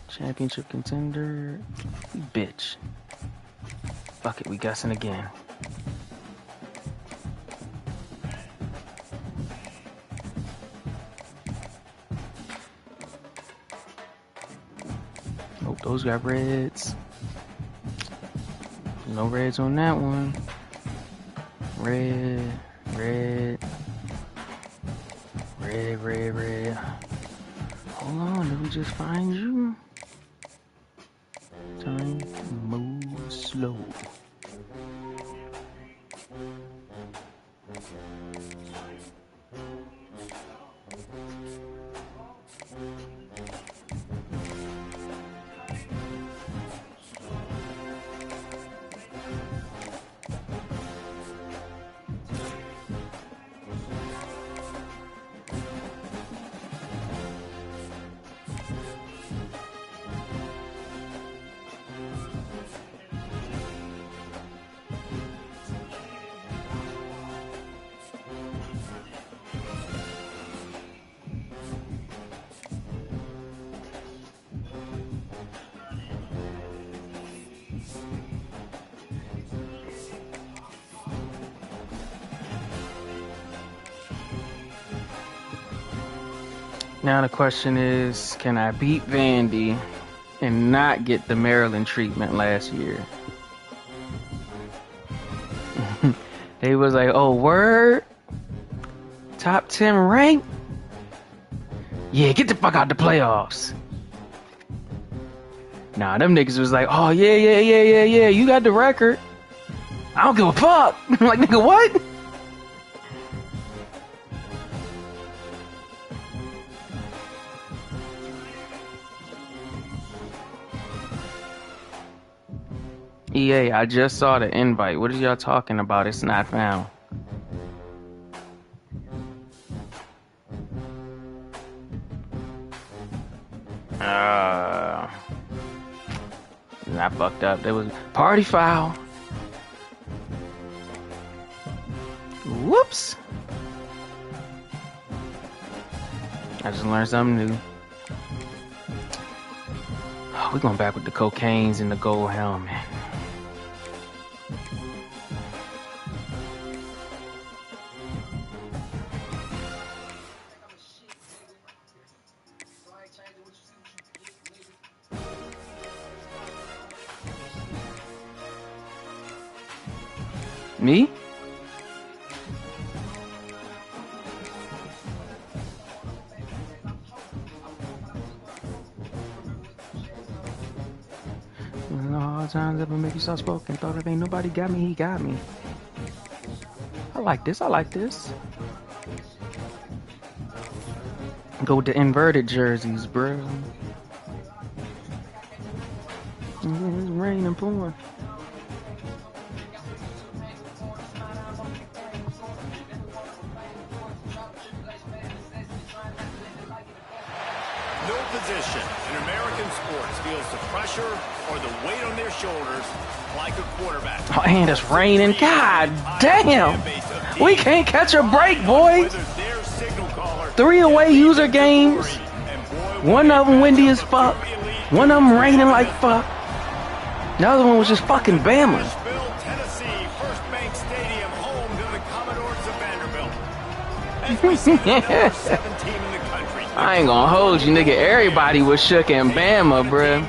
S2: Championship contender. Bitch. Fuck it, we guessing again. Nope, those got reds. No reds on that one. Red, red. Red, red, red. Hold on, did we just find you? Time to move slow. Now the question is, can I beat Vandy and not get the Maryland treatment last year? They was like, oh, word? Top 10 rank? Yeah, get the fuck out the playoffs. Nah, them niggas was like, oh, yeah, you got the record. I don't give a fuck. Like, nigga, what? EA, I just saw the invite. What are y'all talking about? It's not found. I fucked up. There was party foul. Whoops. I just learned something new. Oh, we're going back with the cocaines and the gold helmet. Me? No hard times ever make you soft spoken. Thought if ain't nobody got me, he got me. I like this. I like this. Go with the inverted jerseys, bro. It's raining and pouring.
S1: Position in American sports feels the pressure or the weight on their shoulders like a quarterback.
S2: Oh, and it's raining. God damn. We can't catch a break, boys.
S1: Whether their signal caller
S2: 3 away user games. One of them windy as fuck. One of them raining like fuck. The other one was just fucking Bama.
S1: Tennessee, First Bank Stadium, home to the Commodores of Vanderbilt. As we see the number 7 team in the country.
S2: I ain't gonna hold you, nigga. Everybody was shook in Bama, bruh.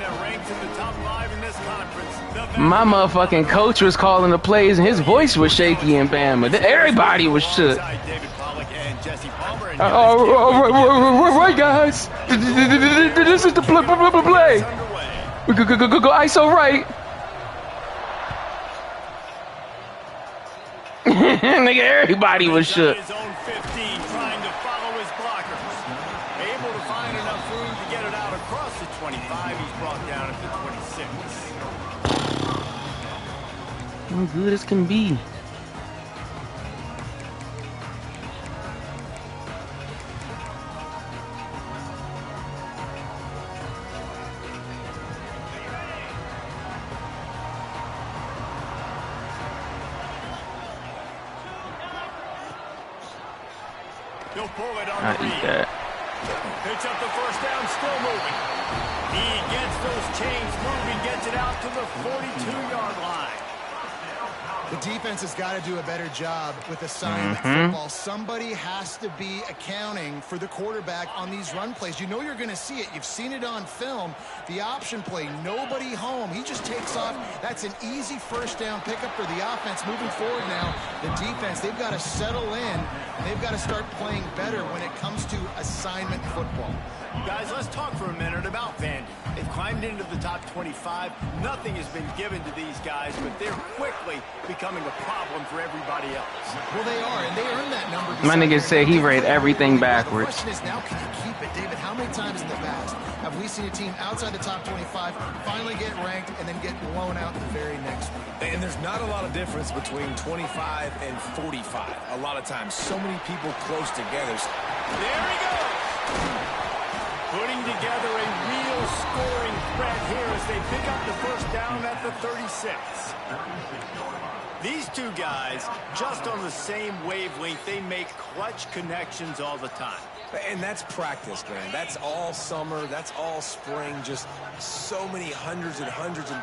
S2: My motherfucking coach was calling the plays and his voice was shaky in Bama. Everybody was shook. Right, guys. This is the play. Go ISO right. Nigga, everybody was shook.
S1: Trying to follow his blockers. Able to find enough room to get it out across the 25. He's brought down at the 26.
S2: How good as can be.
S1: He'll pull it on
S2: I
S1: the
S2: eat
S1: read.
S2: that.
S1: Picks up the first down, still moving. He gets those chains moving, gets it out to the 42-yard line.
S4: The defense has got to do a better job with assignment football. Somebody has to be accounting for the quarterback on these run plays. You know you're going to see it. You've seen it on film. The option play, nobody home. He just takes off. That's an easy first down pickup for the offense. Moving forward now, the defense, they've got to settle in, and they've got to start playing better when it comes to assignment football.
S1: Guys, let's talk for a minute about Vandy. They've climbed into the top 25. Nothing has been given to these guys, but they're quickly becoming a problem for everybody else.
S4: Well, they are, and they earned that number.
S2: My nigga said he read everything backwards.
S4: The question is now, can you keep it, David? How many times in the past have we seen a team outside the top 25 finally get ranked and then get blown out the very next week?
S3: And there's not a lot of difference between 25 and 45. A lot of times, so many people close together.
S1: There he goes. Putting together a real scoring threat here as they pick up the first down at the 36. These two guys, just on the same wavelength, they make clutch connections all the time.
S3: And that's practice, man. That's all summer. That's all spring. Just so many hundreds and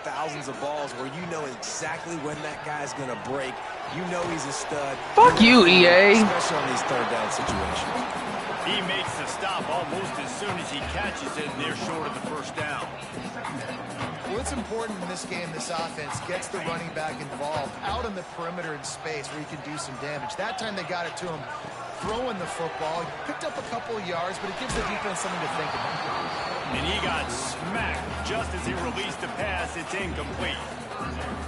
S3: thousands of balls where you know exactly when that guy's going to break. You know he's a stud.
S2: Fuck you, EA.
S3: Especially on these third down situations.
S1: He makes the stop almost as soon as he catches it, and they're short of the first down.
S4: Well, it's important in this game, this offense gets the running back involved out on the perimeter in space where he can do some damage. That time they got it to him throwing the football. He picked up a couple of yards, but it gives the defense something to think about.
S1: And he got smacked just as he released the pass. It's incomplete.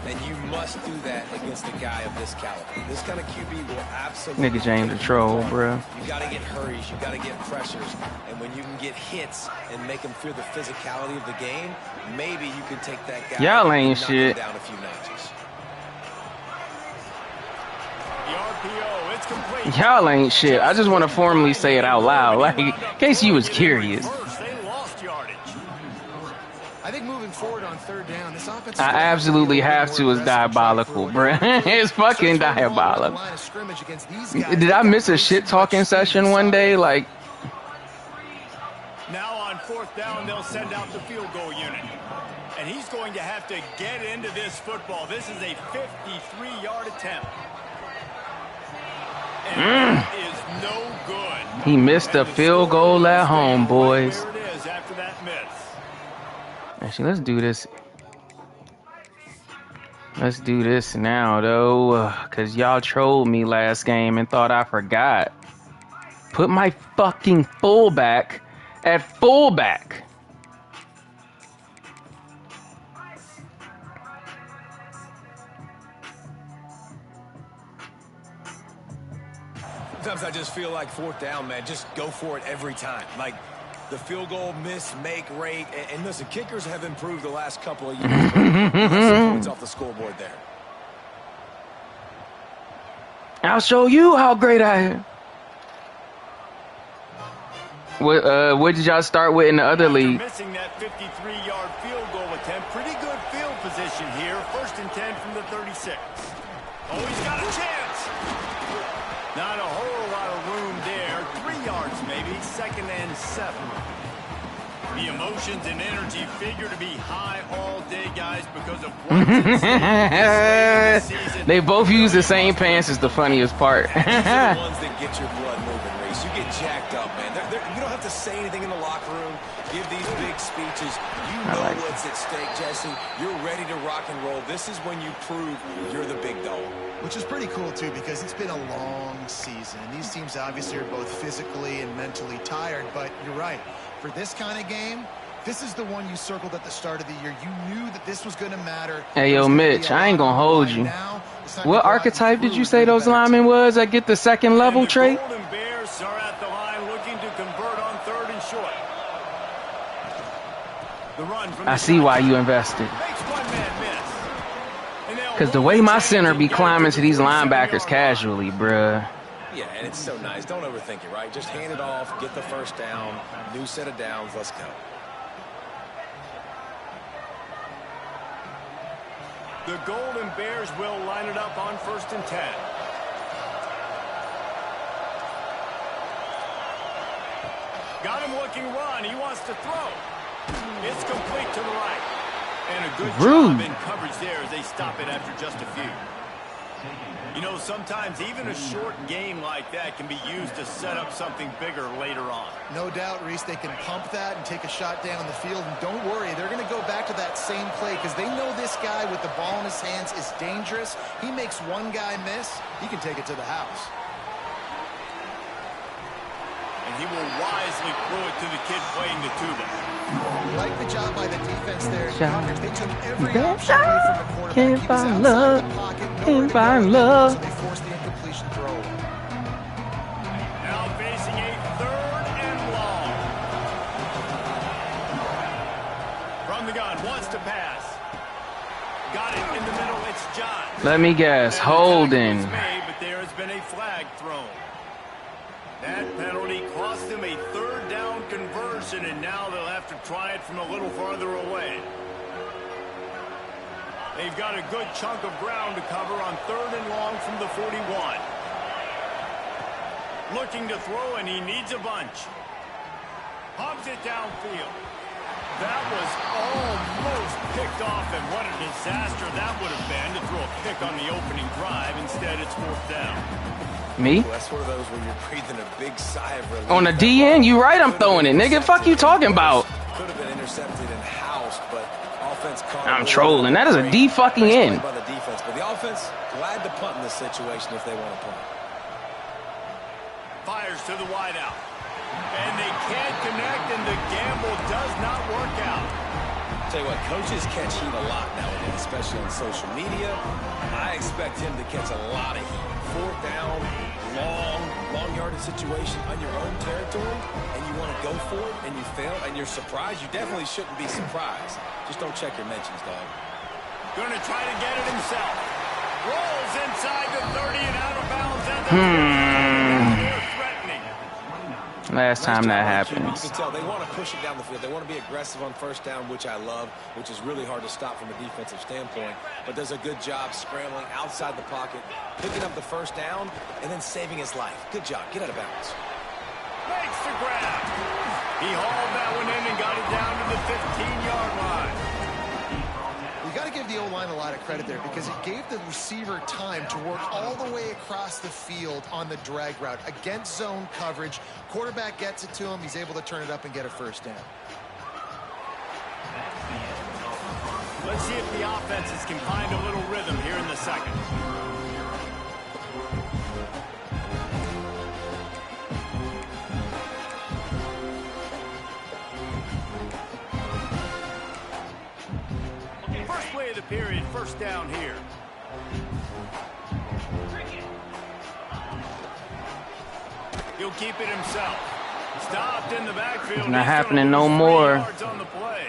S3: And you must do that against a guy of this caliber. This kind of QB will absolutely...
S2: Nigga James a troll, bro.
S3: You got to get hurries. You got to get pressures. And when you can get hits and make them feel the physicality of the game, maybe you can take that guy...
S2: Y'all ain't shit.
S3: ...down a few notches.
S1: The RPO, it's complete.
S2: Y'all ain't shit. I just want to formally say it out loud, like, in case you was curious.
S1: They lost yardage.
S4: I think moving forward on third down, this offense...
S2: I absolutely have to. It's diabolical, bruh. It's fucking diabolical. Did I miss a shit talking session one day? Like...
S1: Now on fourth down, they'll send out the field goal unit. And he's going to have to get into this football. This is a 53-yard attempt. And that is no good.
S2: He missed a field goal at home, boys.
S1: There it is after that miss.
S2: Actually, let's do this. Let's do this now, though, because y'all trolled me last game and thought I forgot. Put my fucking fullback at fullback.
S3: Sometimes I just feel like fourth down, man, just go for it every time. Like, the field goal miss, make rate. And listen, kickers have improved the last couple of years. Some points off the scoreboard there.
S2: I'll show you how great I am. What did y'all start with in the other league?
S1: Missing that 53-yard field goal attempt. Pretty good field position here. 1st and 10 from the 36. Oh, he's got a chance. Not a whole lot of room there. 3 yards yards, maybe 2nd and 7. The emotions and energy figure to be high all day, guys, because of what's at stake this season.
S2: They both use the same pants is the funniest part.
S3: These are the ones that get your blood moving, Reese. You get jacked up, man. You don't have to say anything in the locker room. Give these big speeches. You know what's at stake, Jesse. You're ready to rock and roll. This is when you prove you're the big dog.
S4: Which is pretty cool, too, because it's been a long season. And these teams obviously are both physically and mentally tired. But you're right. For this kind of game, this is the one you circled at the start of the year. You knew that this was going to matter.
S2: Hey, yo, Mitch, I ain't going to hold you. What archetype did you say those linemen was that get the 2nd level trait?
S1: The Golden Bears are at the line looking to convert on 3rd and short. The run from
S2: I see why you invested. Because the way my center be climbing to these linebackers casually, bruh.
S3: Yeah, and it's so nice. Don't overthink it, right? Just hand it off, get the first down, new set of downs, let's go.
S1: The Golden Bears will line it up on 1st and 10. Got him looking run. He wants to throw. It's complete to the right. And a good job in coverage there as they stop it after just a few. You know, sometimes even a short game like that can be used to set up something bigger later on.
S4: No doubt, Reese, they can pump that and take a shot down the field. And don't worry, they're going to go back to that same play because they know this guy with the ball in his hands is dangerous. He makes one guy miss, he can take it to the house.
S1: And he will wisely throw it to the kid playing the tuba.
S4: Like the job by the defense there. They took every option away from the quarterback. He was outside the pocket, nowhere to go, so they forced the incompletion throw.
S1: Now facing a 3rd and long. From the gun, wants to pass. Got it in the middle, it's John.
S2: Let me guess, holding.
S1: But there has been a flag thrown. That penalty cost them a 3rd down conversion, and now they'll have to try it from a little farther away. They've got a good chunk of ground to cover on 3rd and long from the 41. Looking to throw, and he needs a bunch. Pumps it downfield. That was almost picked off, and what a disaster that would have been to throw a pick on the opening drive. Instead, it's 4th down.
S2: Me?
S3: Well, that's one of those where you're breathing a big sigh of relief.
S2: On the DN, you right, I'm throwing it. Nigga, fuck you talking about?
S3: Could have been intercepted and housed, but offense caught.
S2: I'm trolling. That is a D fucking N.
S3: By the defense, but the offense glad to punt in this situation if they want to punt.
S1: Fires to the wideout. And they can't connect, and the gamble does not work out.
S3: Tell you what, coaches catch heat a lot nowadays, especially on social media. I expect him to catch a lot of heat. 4th down, long yardage situation on your own territory, and you want to go for it, and you fail, and you're surprised. You definitely shouldn't be surprised. Just don't check your mentions, dog.
S1: Going to try to get it himself. Rolls inside the 30 and out of bounds at the they're threatening.
S2: Last time that happens.
S3: You can tell they want to push it down the field. They want to be aggressive on 1st down, which I love, which is really hard to stop from a defensive standpoint, but does a good job scrambling outside the pocket, picking up the 1st down, and then saving his life. Good job. Get out of bounds.
S1: Makes the grab. He hauled that one in and got it down to the 15-yard line.
S4: You got to give the O-line a lot of credit there because it gave the receiver time to work all the way across the field on the drag route against zone coverage. Quarterback gets it to him. He's able to turn it up and get a 1st down.
S1: Let's see if the offenses can find a little rhythm here in the 2nd. First play of the period, 1st down here. He'll keep it himself. Stopped in the backfield.
S2: Not happening no more.
S1: On the play.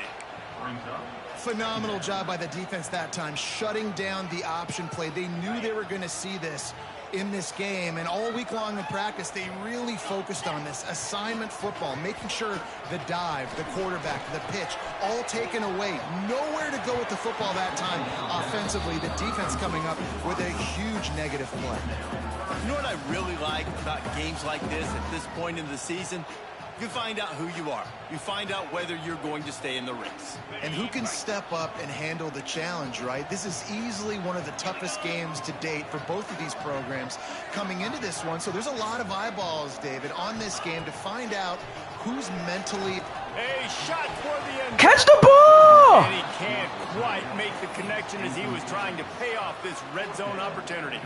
S4: Phenomenal job by the defense that time, shutting down the option play. They knew they were going to see this. in this game, and all week long in practice, they really focused on this assignment football, making sure the dive, the quarterback, the pitch, all taken away. Nowhere to go with the football that time offensively. The defense coming up with a huge negative play.
S1: You know what I really like about games like this at this point in the season? You find out who you are. You find out whether you're going to stay in the race.
S4: And who can step up and handle the challenge, right? This is easily one of the toughest games to date for both of these programs coming into this one. So there's a lot of eyeballs, David, on this game to find out who's mentally...
S1: A shot for the end.
S2: Catch the ball!
S1: And he can't quite make the connection as he was trying to pay off this red zone opportunity.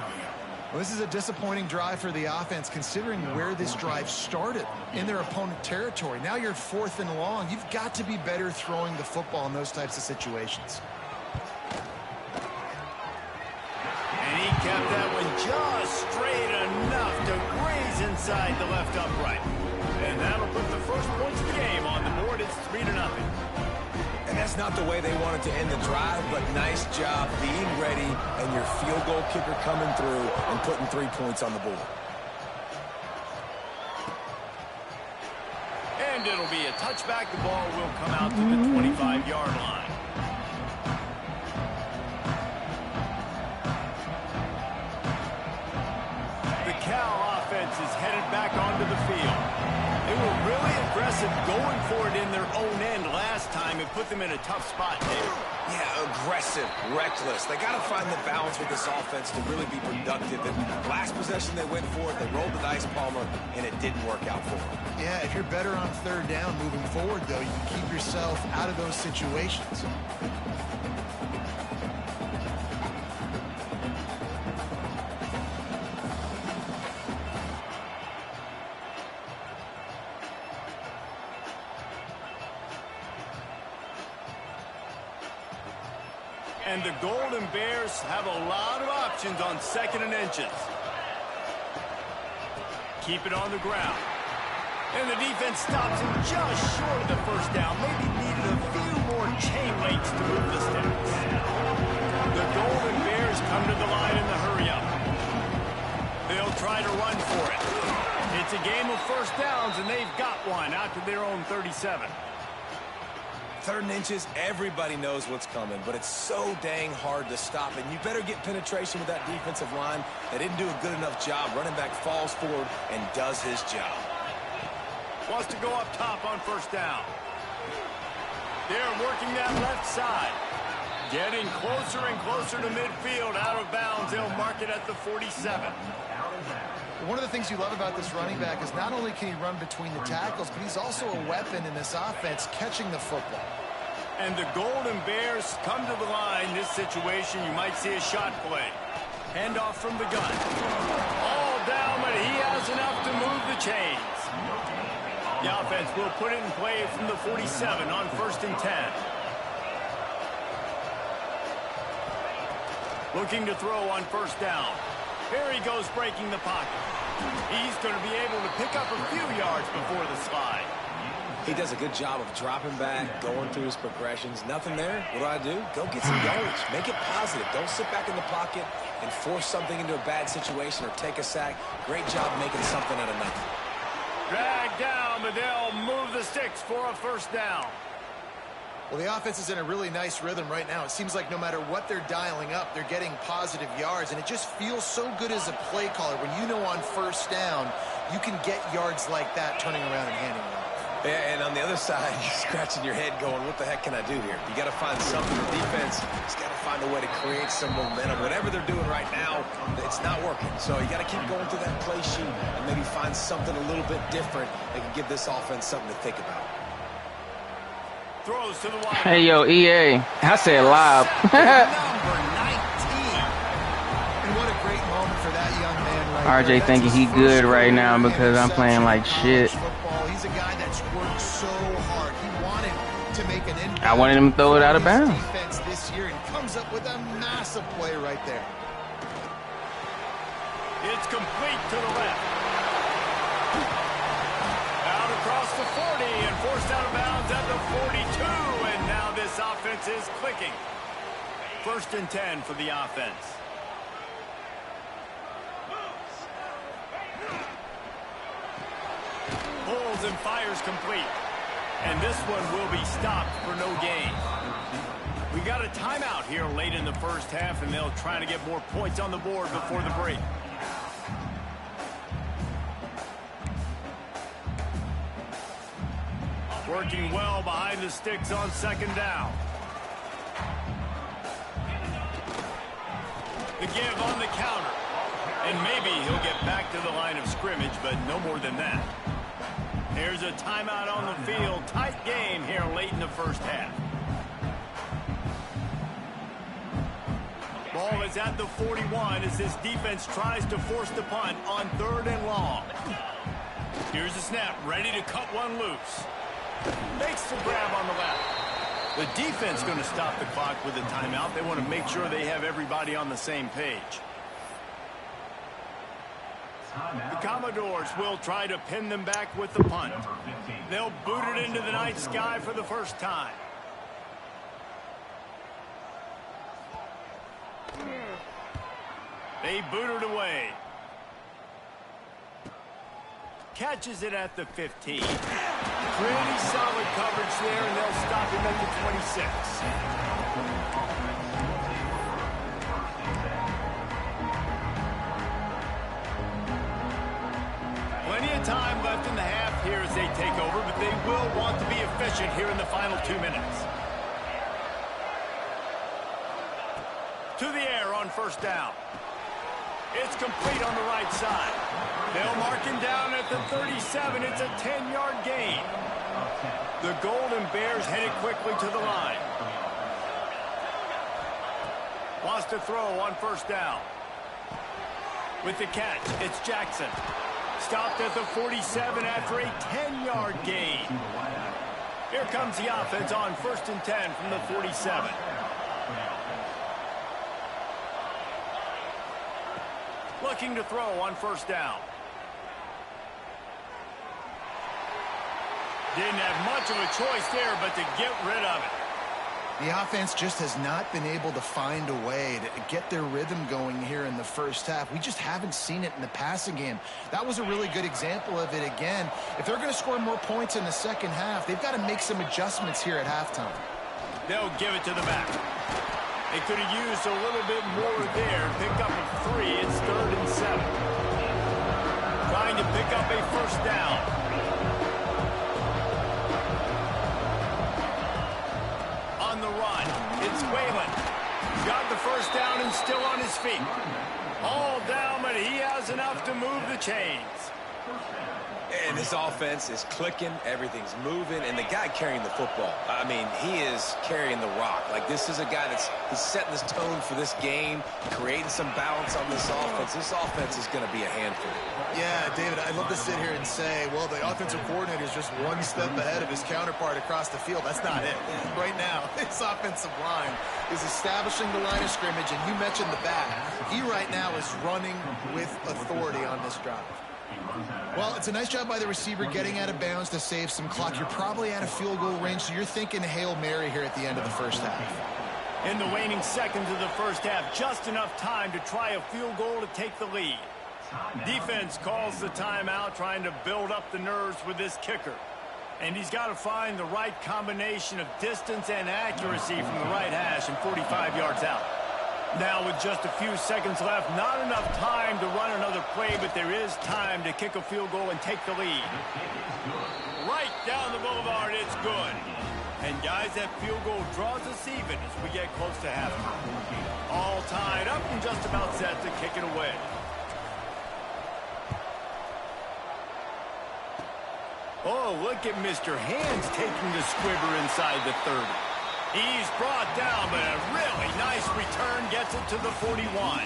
S4: Well, this is a disappointing drive for the offense, considering where this drive started in their opponent territory. Now you're 4th and long. You've got to be better throwing the football in those types of situations.
S1: And he kept that one just straight enough to graze inside the left upright. And that'll put the first points of the game on the board. It's 3-0.
S3: And that's not the way they wanted to end the drive, but nice job being ready and your field goal kicker coming through and putting 3 points on the board.
S1: And it'll be a touchback. The ball will come out to the 25-yard line. The Cal offense is headed back onto the field. They were really aggressive going for it in their own end last time. It put them in a tough spot, David.
S3: Yeah, aggressive, reckless. They got to find the balance with this offense to really be productive. And last possession they went for it, they rolled the dice, Palmer, and it didn't work out for them.
S4: Yeah, if you're better on 3rd down moving forward, though, you can keep yourself out of those situations.
S1: And the Golden Bears have a lot of options on 2nd and inches. Keep it on the ground. And the defense stops him just short of the first down. Maybe needed a few more chain links to move the sticks. The Golden Bears come to the line in the hurry-up. They'll try to run for it. It's a game of first downs, and they've got one out to their own 37.
S3: 3rd and inches, everybody knows what's coming, but it's so dang hard to stop. And you better get penetration with that defensive line. They didn't do a good enough job. Running back falls forward and does his job.
S1: Wants to go up top on first down. They're working that left side. Getting closer and closer to midfield. Out of bounds. They'll mark it at the 47.
S4: One of the things you love about this running back is not only can he run between the tackles, but he's also a weapon in this offense catching the football.
S1: And the Golden Bears come to the line. This situation, you might see a shot play. Handoff from the gun. All down, but he has enough to move the chains. The offense will put it in play from the 47 on 1st and 10. Looking to throw on first down. Here he goes breaking the pocket. He's going to be able to pick up a few yards before the slide.
S3: He does a good job of dropping back, going through his progressions. Nothing there. What do? Go get some yardage. Make it positive. Don't sit back in the pocket and force something into a bad situation or take a sack. Great job making something out of nothing.
S1: Drag down, but they'll move the sticks for a first down.
S4: Well, the offense is in a really nice rhythm right now. It seems like no matter what they're dialing up, they're getting positive yards, and it just feels so good as a play caller when you know on first down you can get yards like that turning around and handing it off.
S3: Yeah, and on the other side, you're scratching your head going, what the heck can I do here? You got to find something. The defense has got to find a way to create some momentum. Whatever they're doing right now, it's not working. So you got to keep going through that play sheet and maybe find something a little bit different that can give this offense something to think about.
S1: Throws to the wide.
S2: Hey, yo, EA. I said live.
S1: Number 19.
S4: And what a great moment for that young man right there.
S2: RJ thinking he good right now because I'm playing like shit.
S4: He's a guy that's worked so hard. He wanted to make an impact.
S2: I wanted him to throw it out of bounds.
S4: Defense this year and comes up with a massive play right there.
S1: It's complete to the left. Out across the 40 and forced out of bounds at the 42. And now this offense is clicking. 1st and 10 for the offense. pulls and fires complete. And this one will be stopped for no gain. We got a timeout here late in the first half, and they'll try to get more points on the board before the break. Working well behind the sticks on second down. The give on the counter. And maybe he'll get back to the line of scrimmage, but no more than that. Here's a timeout on the field. Tight game here late in the first half. Ball is at the 41 as this defense tries to force the punt on 3rd and long. Here's the snap, ready to cut one loose. Makes the grab on the left. The defense going to stop the clock with a timeout. They want to make sure they have everybody on the same page. The Commodores will try to pin them back with the punt. They'll boot it into the night sky for the first time. They boot it away. Catches it at the 15. Pretty solid coverage there, and they'll stop him at the 26. Plenty of time left in the half here as they take over, but they will want to be efficient here in the final 2 minutes. To the air on first down. It's complete on the right side. They'll mark him down at the 37. It's a 10-yard gain. The Golden Bears headed quickly to the line. Wants to throw on first down. With the catch, it's Jackson. Stopped at the 47 after a 10-yard gain. Here comes the offense on 1st and 10 from the 47. Looking to throw on first down. Didn't have much of a choice there, but to get rid of it.
S4: The offense just has not been able to find a way to get their rhythm going here in the first half. We just haven't seen it in the passing game. That was a really good example of it again. If they're going to score more points in the second half, they've got to make some adjustments here at halftime.
S1: They'll give it to the back. They could have used a little bit more there. Pick up a 3. It's 3rd and 7. Trying to pick up a first down. On the run, it's Whalen. Got the first down and still on his feet. All down, but he has enough to move the chains.
S3: And this offense is clicking, everything's moving, and the guy carrying the football, I mean, he is carrying the rock. Like, this is a guy he's setting this tone for this game, creating some balance on this offense. This offense is going to be a handful.
S4: Yeah, David, I'd love to sit here and say, well, the offensive coordinator is just one step ahead of his counterpart across the field. That's not it. Right now, this offensive line is establishing the line of scrimmage, and you mentioned the back. He right now is running with authority on this drive. Well, it's a nice job by the receiver getting out of bounds to save some clock. You're probably out of field goal range, so you're thinking Hail Mary here at the end of the first half.
S1: In the waning seconds of the first half, just enough time to try a field goal to take the lead. Defense calls the timeout, trying to build up the nerves with this kicker. And he's got to find the right combination of distance and accuracy from the right hash and 45 yards out. Now with just a few seconds left, not enough time to run another play, but there is time to kick a field goal and take the lead. Right down the boulevard, it's good. And guys, that field goal draws us even as we get close to halftime. All tied up and just about set to kick it away. Oh, look at Mr. Hands taking the squibber inside the 30. He's brought down, but a really nice return gets it to the 41.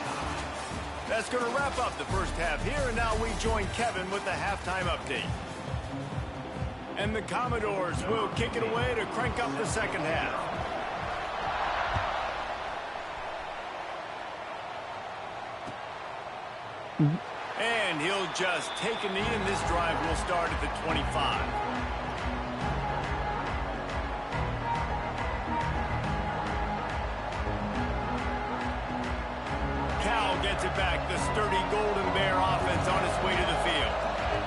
S1: That's going to wrap up the first half here, and now we join Kevin with the halftime update. And the Commodores will kick it away to crank up the second half. And he'll just take a knee, and this drive will start at the 25. Cal gets it back. The sturdy Golden Bear offense on its way to the field.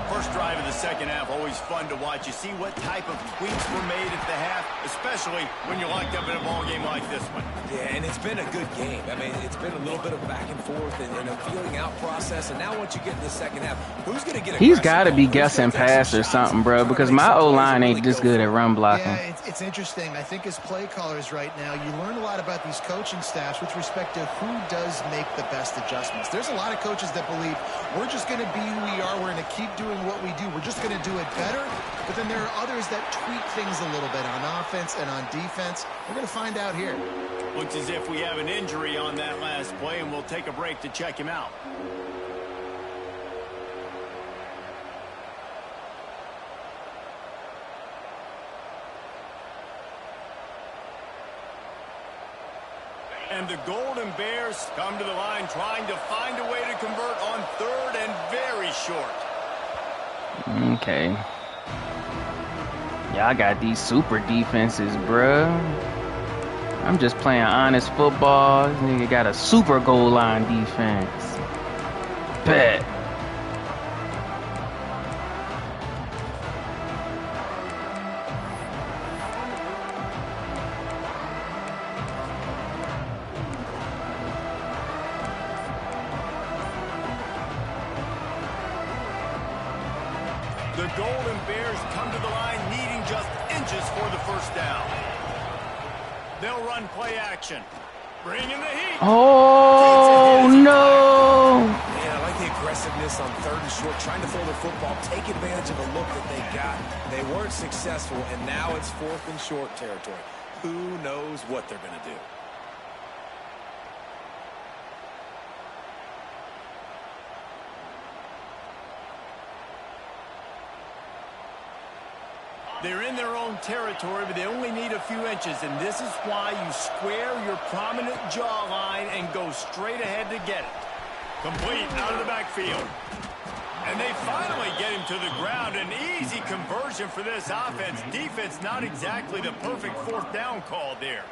S1: First drive of the second half, always fun to watch. You see what type of tweaks were made at the half, especially when you're locked up in a ball game like this one.
S3: Yeah, and it's been a good game. I mean, it's been a little bit of back and forth and a feeling out process. And now once you get in the second half, who's going to get
S2: He's got to be guessing pass or something, bro, because my O-line ain't this good at run blocking.
S4: Yeah, it's interesting. I think as play callers right now, you learn a lot about these coaching staffs with respect to who does make the best adjustments. There's a lot of coaches that believe we're just going to be who we are. We're going to keep doing what we do. We're just going to do it better. But then there are others that tweak things a little bit on offense and on defense. We're going to find out here.
S1: Looks as if we have an injury on that last play, and we'll take a break to check him out. And the Golden Bears come to the line trying to find a way to convert on third and very short.
S2: Okay. Y'all got these super defenses, bruh. I'm just playing honest football. This nigga got a super goal line defense. Bet.
S1: The Golden Bears come to the line needing just inches for the first down. They'll run play action. Bring in the heat.
S2: Oh, no.
S3: Man, I like the aggressiveness on third and short, trying to throw the football, take advantage of a look that they got. They weren't successful, and now it's fourth and short territory. Who knows what they're going to do?
S1: They're in their own territory, but they only need a few inches, and this is why you square your prominent jawline and go straight ahead to get it. Complete out of the backfield. And they finally get him to the ground. An easy conversion for this offense. Defense not exactly the perfect fourth down call there.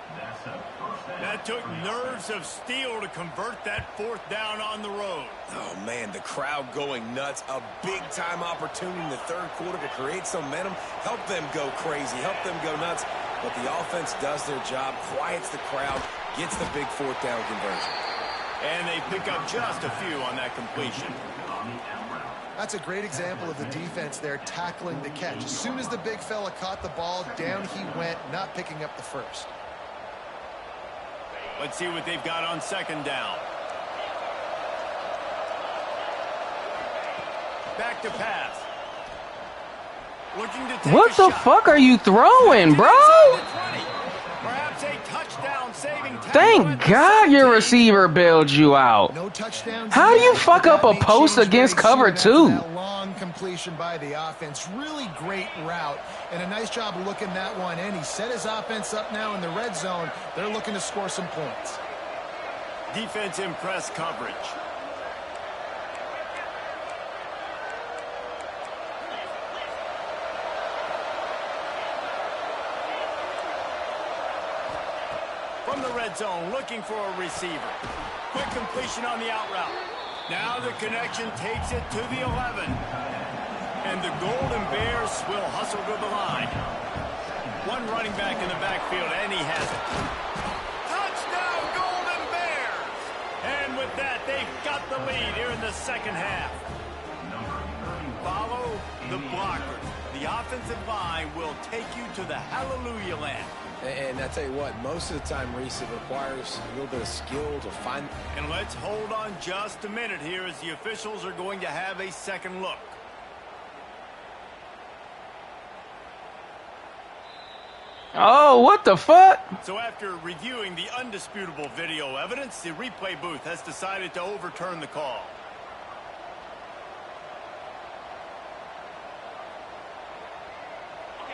S1: That took nerves of steel to convert that fourth down on the road.
S3: Oh, man, the crowd going nuts. A big-time opportunity in the third quarter to create some momentum, help them go crazy, help them go nuts. But the offense does their job, quiets the crowd, gets the big fourth down conversion.
S1: And they pick up just a few on that completion.
S4: That's a great example of the defense there tackling the catch. As soon as the big fella caught the ball, down he went, not picking up the first.
S1: Let's see what they've got on second down. Back to pass. Looking to take
S2: What the fuck are you throwing, bro?
S1: Perhaps a touchdown saving.
S2: Thank God your receiver bailed you out.
S4: No touchdowns.
S2: How do you fuck up a post against cover two?
S4: That long completion by the offense. Really great route. And a nice job of looking that one in. He set his offense up now in the red zone. They're looking to score some points.
S1: Defense in press coverage. From the red zone, looking for a receiver. Quick completion on the out route. Now the connection takes it to the 11. And the Golden Bears will hustle to the line. One running back in the backfield, and he has it. Touchdown, Golden Bears! And with that, they've got the lead here in the second half. Follow the blockers. The offensive line will take you to the hallelujah land.
S3: And I tell you what, most of the time, Reese, it requires a little bit of skill to find.
S1: And let's hold on just a minute here as the officials are going to have a second look.
S2: Oh, what the fuck?
S1: So after reviewing the undisputable video evidence, the replay booth has decided to overturn the call.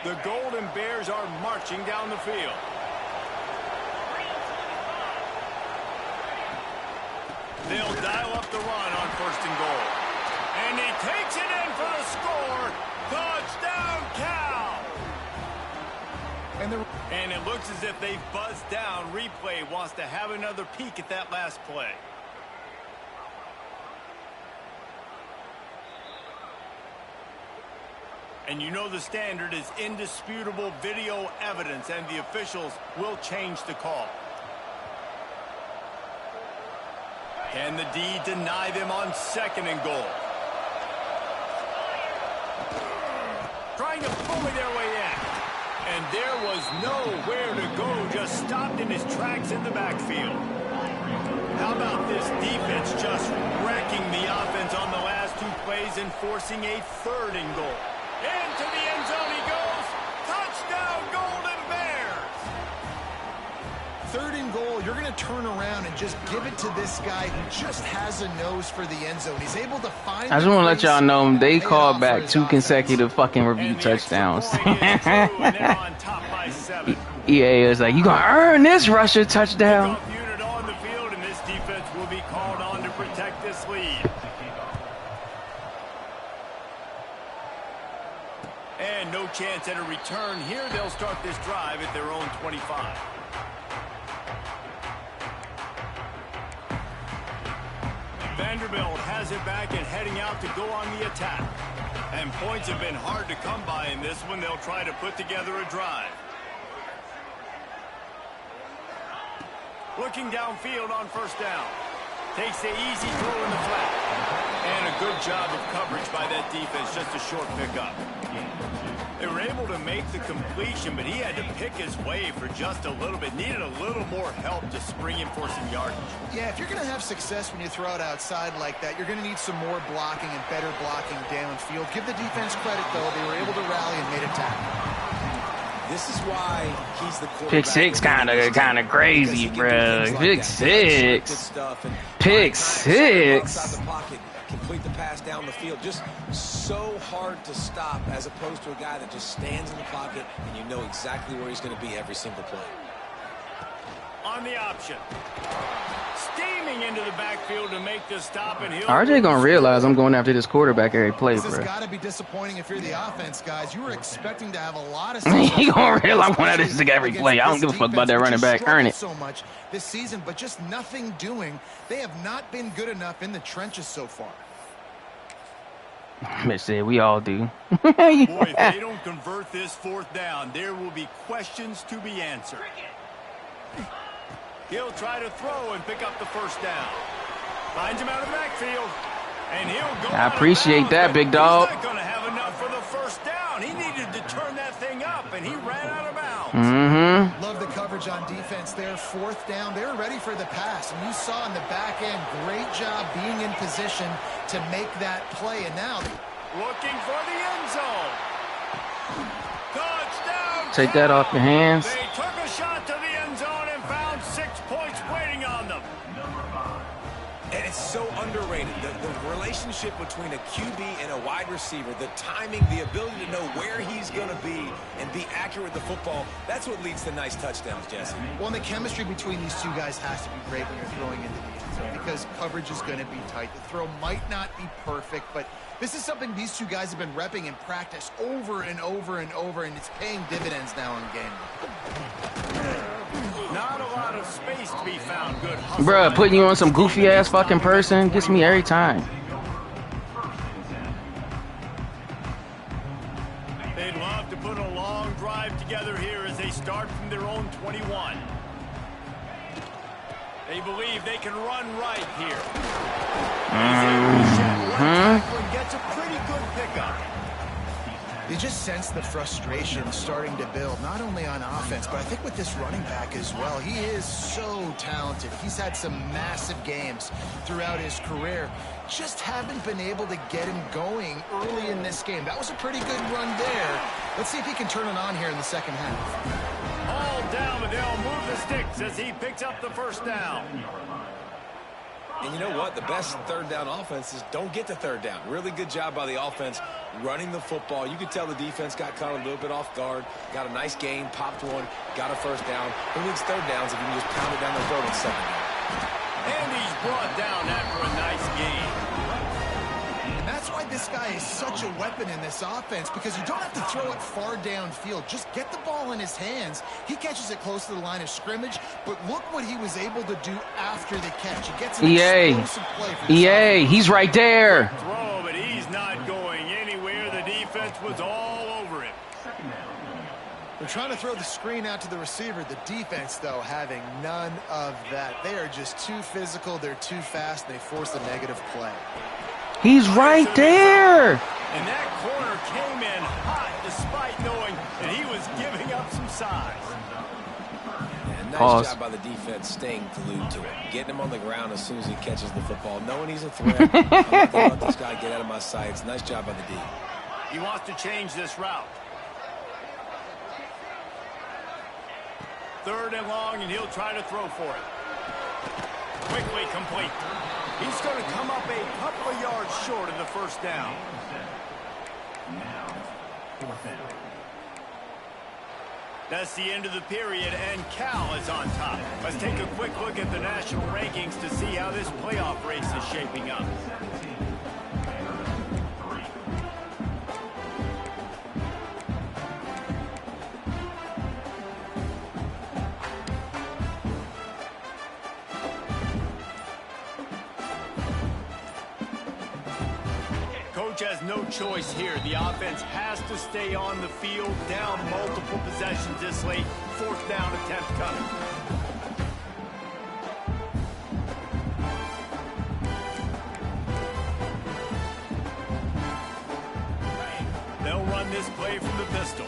S1: The Golden Bears are marching down the field. They'll dial up the run on first and goal. And he takes it in for the score. Touchdown, Cal! And it looks as if they've buzzed down. Replay wants to have another peek at that last play. And you know the standard is indisputable video evidence, and the officials will change the call. Can the D deny them on 2nd and goal? Trying to bully their way in. And there was nowhere to go, just stopped in his tracks in the backfield. How about this defense just wrecking the offense on the last 2 plays and forcing a 3rd and goal? Into the end zone he goes. Touchdown, Golden Bears.
S4: 3rd and goal, you're going to turn around and just give it to this guy who just has a nose for the end zone. He's able to find.
S2: I just want to let y'all know they called back 2 consecutive fucking review touchdowns. EA is like, you gonna earn this rusher touchdown.
S1: Unit on the field, and this defense will be called on to protect this lead. And no chance at a return here. They'll start this drive at their own 25. Vanderbilt has it back and heading out to go on the attack. And points have been hard to come by in this one. They'll try to put together a drive. Looking downfield on 1st down. Takes the easy throw in the flat. And a good job of coverage by that defense. Just a short pickup. They were able to make the completion, but he had to pick his way for just a little bit. Needed a little more help to spring him for some yardage.
S4: Yeah, if you're going to have success when you throw it outside like that, you're going to need some more blocking and better blocking downfield. Give the defense credit, though. They were able to rally and made a tackle.
S3: This is why he's the quarterback.
S2: Pick 6 kind of crazy, bro. Pick 6. Pick 6.
S3: Complete the pass down the field. Just so hard to stop as opposed to a guy that just stands in the pocket and you know exactly where he's going to be every single play.
S1: On the option. Steaming into the backfield to make the stop, and he'll...
S2: RJ gonna realize I'm going after this quarterback every play,
S4: This
S2: bro.
S4: has got to be disappointing if you're the offense, guys. You were expecting to have a lot of
S2: He gonna realize I'm going after this every play. I don't give a fuck about that running back. Earn it.
S4: So much this season, but just nothing doing. They have not been good enough in the trenches so far.
S2: Mitch said we all do.
S1: Boy, if they don't convert this 4th down, there will be questions to be answered. He'll try to throw and pick up the 1st down. Finds him out of the backfield. And he'll go.
S2: I appreciate that, big dog.
S1: He's not going to have enough for the 1st down. He needed to turn that thing up, and he ran out of bounds.
S4: Love the coverage on defense there. 4th down. They were ready for the pass. And you saw in the back end, great job being in position to make that play. And now
S1: looking for the end zone. Touchdown.
S2: Take that off your hands.
S1: They took a shot to the end zone and found 6 points waiting on them.
S3: And it's so underrated. The relationship between a QB and a wide receiver, the timing, the ability to know where he's going to be and be accurate with the football, that's what leads to nice touchdowns, Jesse.
S4: Well, the chemistry between these two guys has to be great when you're throwing into the end zone because coverage is going to be tight. The throw might not be perfect, but this is something these two guys have been repping in practice over and over and over, and it's paying dividends now in game.
S1: Not a lot of space to be found. Good hustle.
S2: Bruh, putting you on some goofy ass fucking person gets me every time.
S1: They'd love to put a long drive together here as they start from their own 21. They believe they can run right here. Gets a pretty good pickup.
S4: You just sense the frustration starting to build, not only on offense, but I think with this running back as well. He is so talented. He's had some massive games throughout his career. Just haven't been able to get him going early in this game. That was a pretty good run there. Let's see if he can turn it on here in the second half.
S1: All down, but they'll move the sticks as he picks up the 1st down.
S3: And you know what? The best 3rd down offenses don't get to 3rd down. Really good job by the offense running the football. You could tell the defense got caught a little bit off guard. Got a nice gain, popped one, got a 1st down. Who needs 3rd downs if you can just pound it down the throat in 2nd down?
S1: And he's brought down after a nice gain.
S4: And that's why this guy is such a weapon in this offense, because you don't have to throw it far downfield. Just get the ball in his hands. He catches it close to the line of scrimmage, but look what he was able to do after the catch. He gets an explosive play for this offense.
S2: He's right there.
S1: Throw, but he's not going anywhere. The defense defense was all over him.
S4: They're trying to throw the screen out to the receiver. The defense, though, having none of that. They are just too physical. They're too fast. They force a negative play.
S2: He's right there.
S1: And that corner came in hot despite knowing that he was giving up some size.
S3: And nice
S2: Pause.
S3: job by the defense staying glued to him. Getting him on the ground as soon as he catches the football. Knowing he's a threat. I'm not going to let this guy get out of my sights. Nice job by the D.
S1: He wants to change this route. 3rd and long, and he'll try to throw for it. Quickly complete. He's going to come up a couple of yards short of the first down. That's the end of the period, and Cal is on top. Let's take a quick look at the national rankings to see how this playoff race is shaping up. Coach has no choice here. The offense has to stay on the field, down multiple possessions this late. 4th down attempt coming. They'll run this play from the pistol.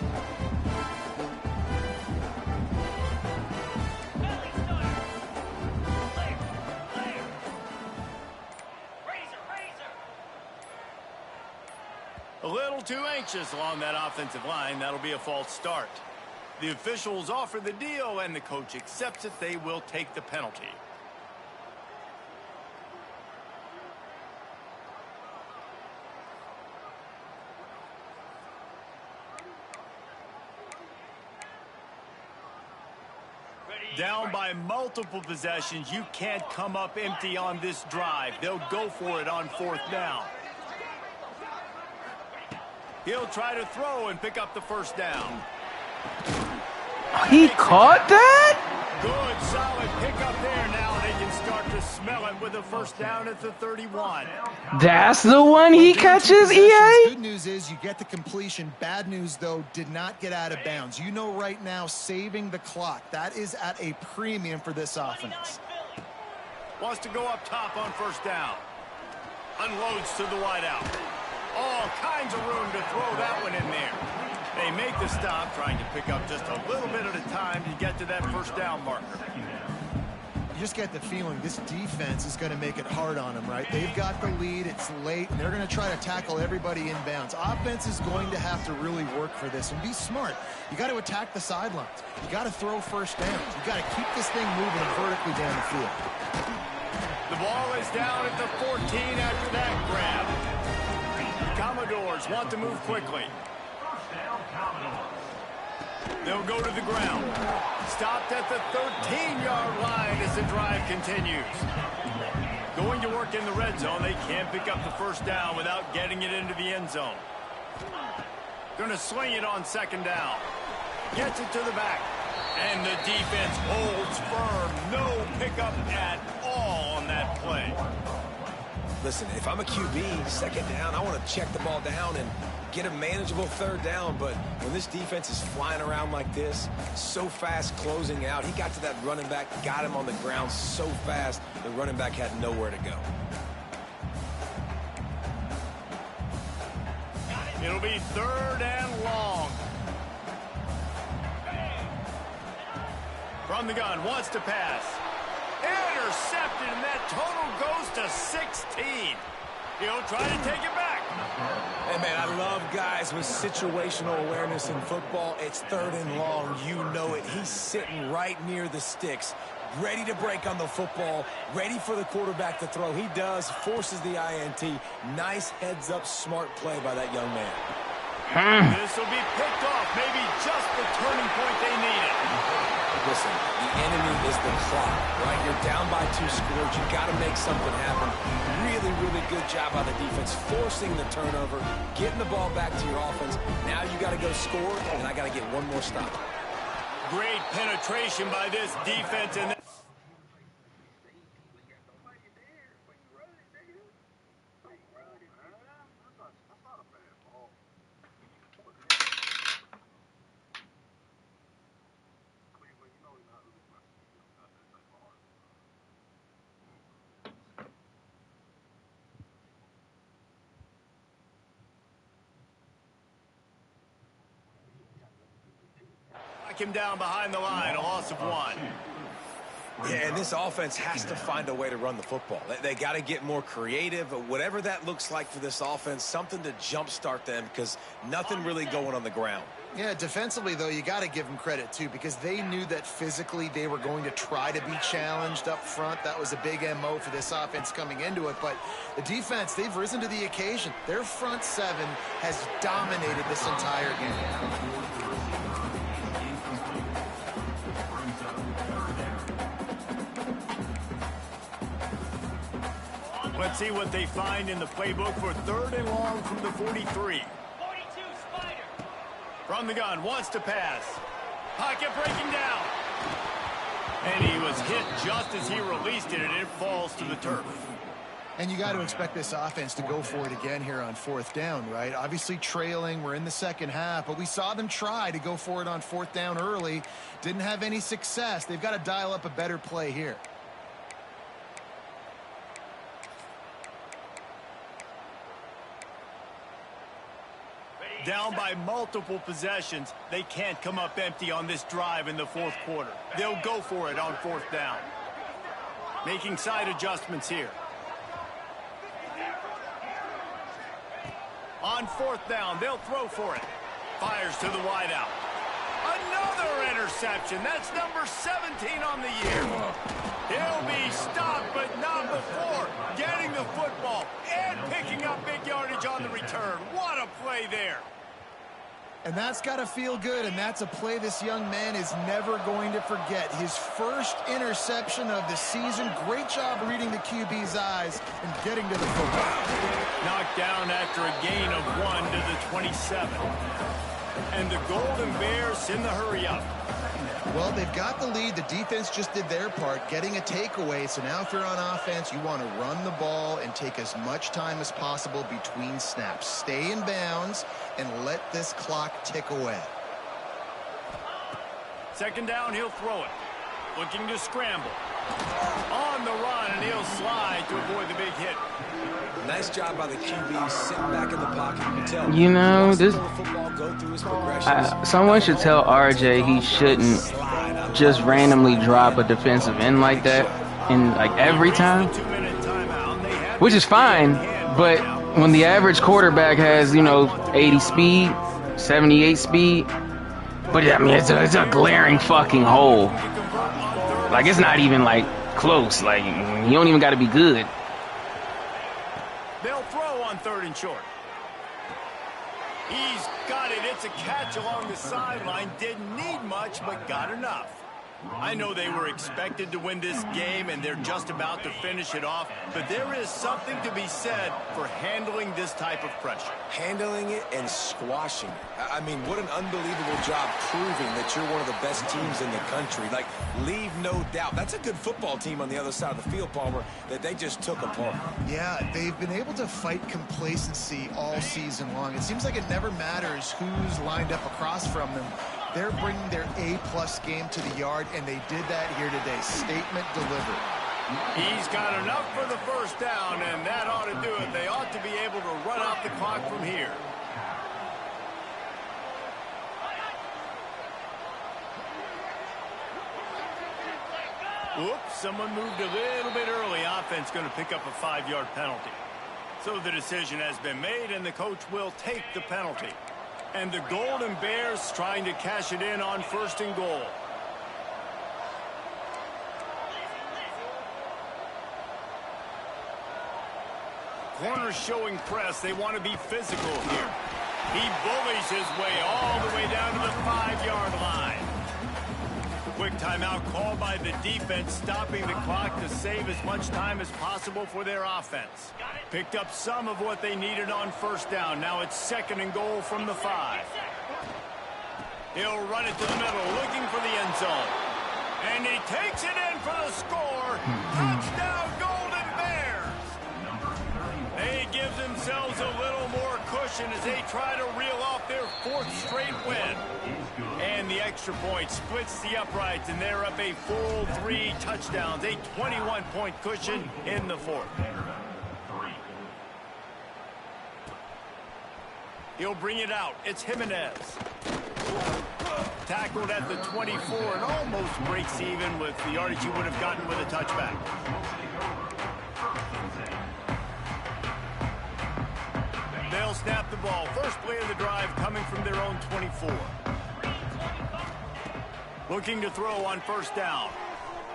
S1: A little too anxious along that offensive line. That'll be a false start. The officials offer the deal, and the coach accepts it. They will take the penalty. Down by multiple possessions. You can't come up empty on this drive. They'll go for it on 4th down. He'll try to throw and pick up the first down.
S2: He caught that?
S1: Good, solid pickup there. Now they can start to smell it with a first down at the 31.
S2: That's the one he catches, EA?
S4: Good news is you get the completion. Bad news, though, did not get out of bounds. You know right now, saving the clock. That is at a premium for this offense.
S1: Wants to go up top on first down. Unloads to the wideout. All kinds of room to throw that one in there. They make the stop, trying to pick up just a little bit at a time to get to that first down marker.
S4: You just get the feeling this defense is going to make it hard on them, right? They've got the lead. It's late, and they're going to try to tackle everybody inbounds. Offense is going to have to really work for this and be smart. You got to attack the sidelines. You got to throw first downs. You got to keep this thing moving vertically down the field.
S1: The ball is down at the 14 after that grab. Commodores want to move quickly. They'll go to the ground. Stopped at the 13-yard line as the drive continues. Going to work in the red zone. They can't pick up the first down without getting it into the end zone. Going to sling it on 2nd down. Gets it to the back. And the defense holds firm. No pickup at all on that play.
S3: Listen, if I'm a QB, 2nd down, I want to check the ball down and get a manageable 3rd down. But when this defense is flying around like this, so fast closing out, he got to that running back, got him on the ground so fast, the running back had nowhere to go.
S1: It'll be 3rd and long. From the gun, wants to pass. Intercepted, and that total goes to 16. He'll try to take it back.
S3: Hey, man, I love guys with situational awareness in football. It's 3rd and long. You know it. He's sitting right near the sticks, ready to break on the football, ready for the quarterback to throw. He does, forces the INT. Nice heads-up, smart play by that young man.
S1: This will be picked off. Maybe just the turning point they needed.
S3: Listen, the enemy is the clock, right? You're down by 2 scores. You got to make something happen. Really, really good job by the defense, forcing the turnover, getting the ball back to your offense. Now you got to go score, and I got to get one more stop.
S1: Great penetration by this defense. And knock him down behind the line, a loss of 1.
S3: Yeah, and this offense has to find a way to run the football. They got to get more creative, whatever that looks like for this offense, something to jumpstart them because nothing really going on the ground.
S4: Yeah, defensively, though, you got to give them credit, too, because they knew that physically they were going to try to be challenged up front. That was a big MO for this offense coming into it. But the defense, they've risen to the occasion. Their front seven has dominated this entire game.
S1: Let's see what they find in the playbook for 3rd and long from the 43. From the gun, wants to pass. Pocket breaking down. And he was hit just as he released it, and it falls to the turf.
S4: And you got to expect this offense to go for it again here on 4th down, right? Obviously trailing, we're in the second half, but we saw them try to go for it on 4th down early. Didn't have any success. They've got to dial up a better play here.
S1: Down by multiple possessions, they can't come up empty on this drive in the 4th quarter. They'll go for it on 4th down. Making side adjustments here. On 4th down, they'll throw for it. Fires to the wideout. Another interception. That's number 17 on the year. He'll be stopped, but not before getting the football and picking up big yardage on the return. What a play there.
S4: And that's got to feel good, and that's a play this young man is never going to forget. His first interception of the season. Great job reading the QB's eyes and getting to the football.
S1: Knocked down after a gain of 1 to the 27. And the Golden Bears in the hurry up.
S4: Well, they've got the lead. The defense just did their part, getting a takeaway. So now if you're on offense, you want to run the ball and take as much time as possible between snaps. Stay in bounds and let this clock tick away.
S1: 2nd down, he'll throw it. Looking to scramble. On the run, and he'll slide to avoid the big hit.
S3: Nice job by the QB sitting back in the pocket. You can tell.
S2: You know, this. Someone should tell RJ he shouldn't just randomly drop a defensive end like that, in like every time. Which is fine, but when the average quarterback has 80 speed, 78 speed, but I mean it's a glaring fucking hole. Like it's not even like close. Like you don't even got to be good.
S1: They'll throw on 3rd and short. He's got it. It's a catch along the sideline. Didn't need much, but got enough. I know they were expected to win this game, and they're just about to finish it off, but there is something to be said for handling this type of pressure.
S3: Handling it and squashing it. I mean, what an unbelievable job proving that you're one of the best teams in the country. Like, leave no doubt. That's a good football team on the other side of the field, Palmer, that they just took apart. Yeah,
S4: they've been able to fight complacency all season long. It seems like it never matters who's lined up across from them. They're bringing their A-plus game to the yard, and they did that here today. Statement delivered.
S1: He's got enough for the 1st down, and that ought to do it. They ought to be able to run out the clock from here. Whoops, someone moved a little bit early. Offense going to pick up a 5-yard penalty. So the decision has been made, and the coach will take the penalty. And the Golden Bears trying to cash it in on 1st and goal. Corners showing press. They want to be physical here. He bullies his way all the way down to the 5-yard line. Quick timeout called by the defense, stopping the clock to save as much time as possible for their offense. Picked up some of what they needed on 1st down. Now it's 2nd and goal from the 5. He'll run it to the middle, looking for the end zone. And he takes it in for the score. Touchdown, Golden Bears! They give themselves a little more cushion as they try to reel off their 4th straight win. And the extra point splits the uprights, and they're up a full 3 touchdowns, a 21-point cushion in the 4th. He'll bring it out. It's Jimenez. tackled at the 24 and almost breaks even with the yardage he would have gotten with a touchback. They'll snap the ball. First play of the drive coming from their own 24. Looking to throw on first down.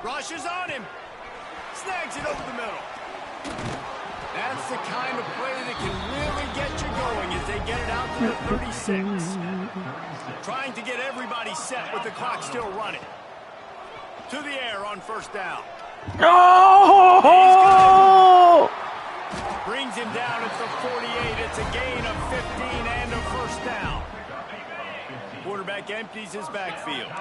S1: Rushes on him. Snags it over the middle. That's the kind of play that can really get you going as they get it out to the 36. Trying to get everybody set with the clock still running. To the air on first down.
S2: Oh!
S1: Brings him down at the 48. It's a gain of 15 and a first down. Quarterback empties his backfield.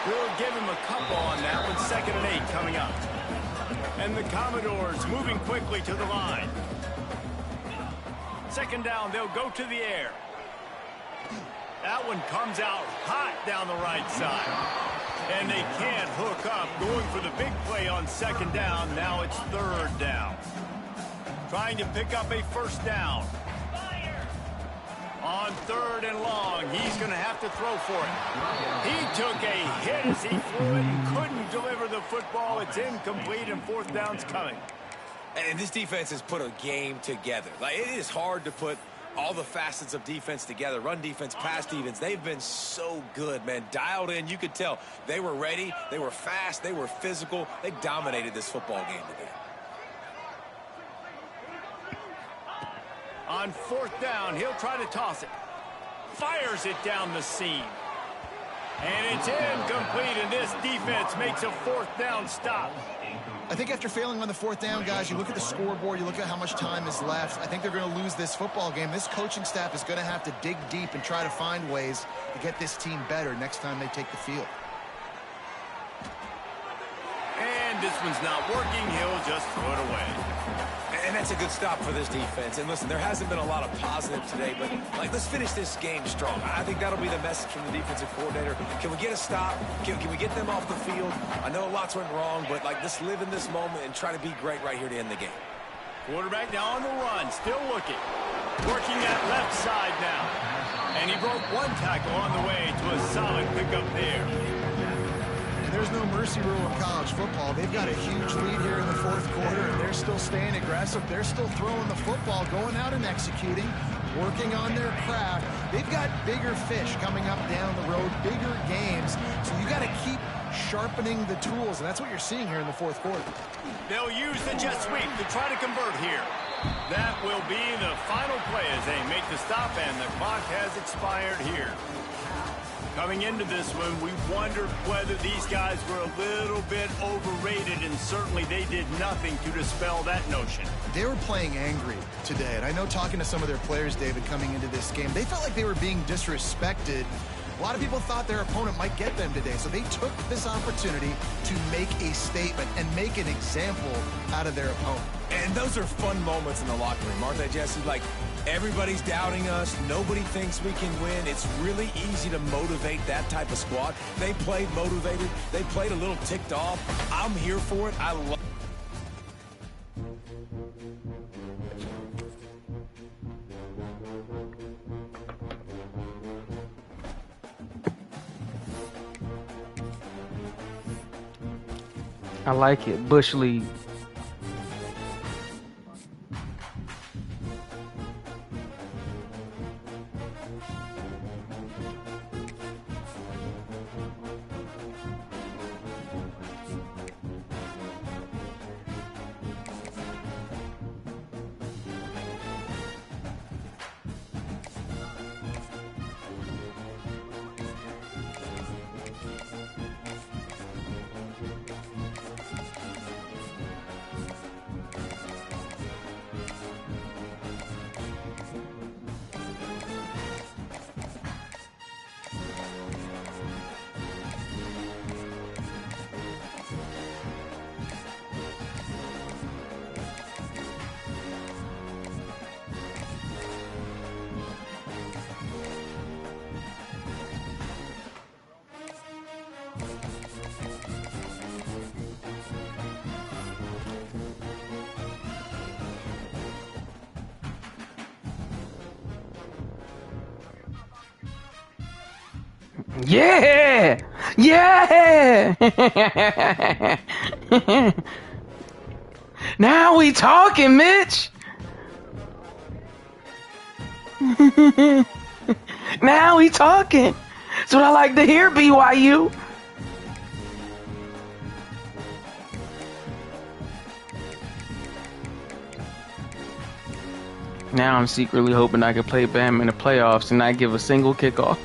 S1: We'll give him a couple on that one. 2nd and 8 coming up. And the Commodores moving quickly to the line. 2nd down, they'll go to the air. That one comes out hot down the right side. And they can't hook up. Going for the big play on 2nd down. Now it's 3rd down. Trying to pick up a first down. On 3rd and long, he's going to have to throw for it. He took a hit as he threw it and couldn't deliver the football. It's incomplete, and 4th down's coming.
S3: And this defense has put a game together. Like, it is hard to put all the facets of defense together. Run defense, pass defense. They've been so good, man. Dialed in. You could tell they were ready. They were fast. They were physical. They dominated this football game today.
S1: On 4th down, he'll try to toss it. Fires it down the seam. And it's incomplete, and this defense makes a 4th down stop.
S4: I think after failing on the 4th down, guys, you look at the scoreboard, you look at how much time is left. I think they're going to lose this football game. This coaching staff is going to have to dig deep and try to find ways to get this team better next time they take the field.
S1: And this one's not working. He'll just throw it away.
S3: And that's a good stop for this defense. And listen, there hasn't been a lot of positive today, but let's finish this game strong. I think that'll be the message from the defensive coordinator. Can we get a stop? Can we get them off the field? I know lots went wrong, but let's live in this moment and try to be great right here to end the game.
S1: Quarterback now on the run, still looking. Working that left side now. And he broke one tackle on the way to a solid pickup there.
S4: There's no mercy rule in college football. They've got a huge lead here in the 4th quarter, and they're still staying aggressive. They're still throwing the football, going out and executing, working on their craft. They've got bigger fish coming up down the road, bigger games. So you got to keep sharpening the tools, and that's what you're seeing here in the 4th quarter.
S1: They'll use the jet sweep to try to convert here. That will be the final play as they make the stop, and the clock has expired here. Coming into this one, we wondered whether these guys were a little bit overrated, and certainly they did nothing to dispel that notion.
S4: They were playing angry today, and I know talking to some of their players, David, coming into this game, they felt like they were being disrespected. A lot of people thought their opponent might get them today, so they took this opportunity to make a statement and make an example out of their opponent.
S3: And those are fun moments in the locker room, aren't they, Jesse? Like, everybody's doubting us. Nobody thinks we can win. It's really easy to motivate that type of squad. They played motivated. They played a little ticked off. I'm here for it. I love
S2: I like it. Bush League. Yeah! Yeah! Now we talking, Mitch! Now we talking! That's what I like to hear, BYU. Now I'm secretly hoping I can play Bam in the playoffs and not give a single kickoff.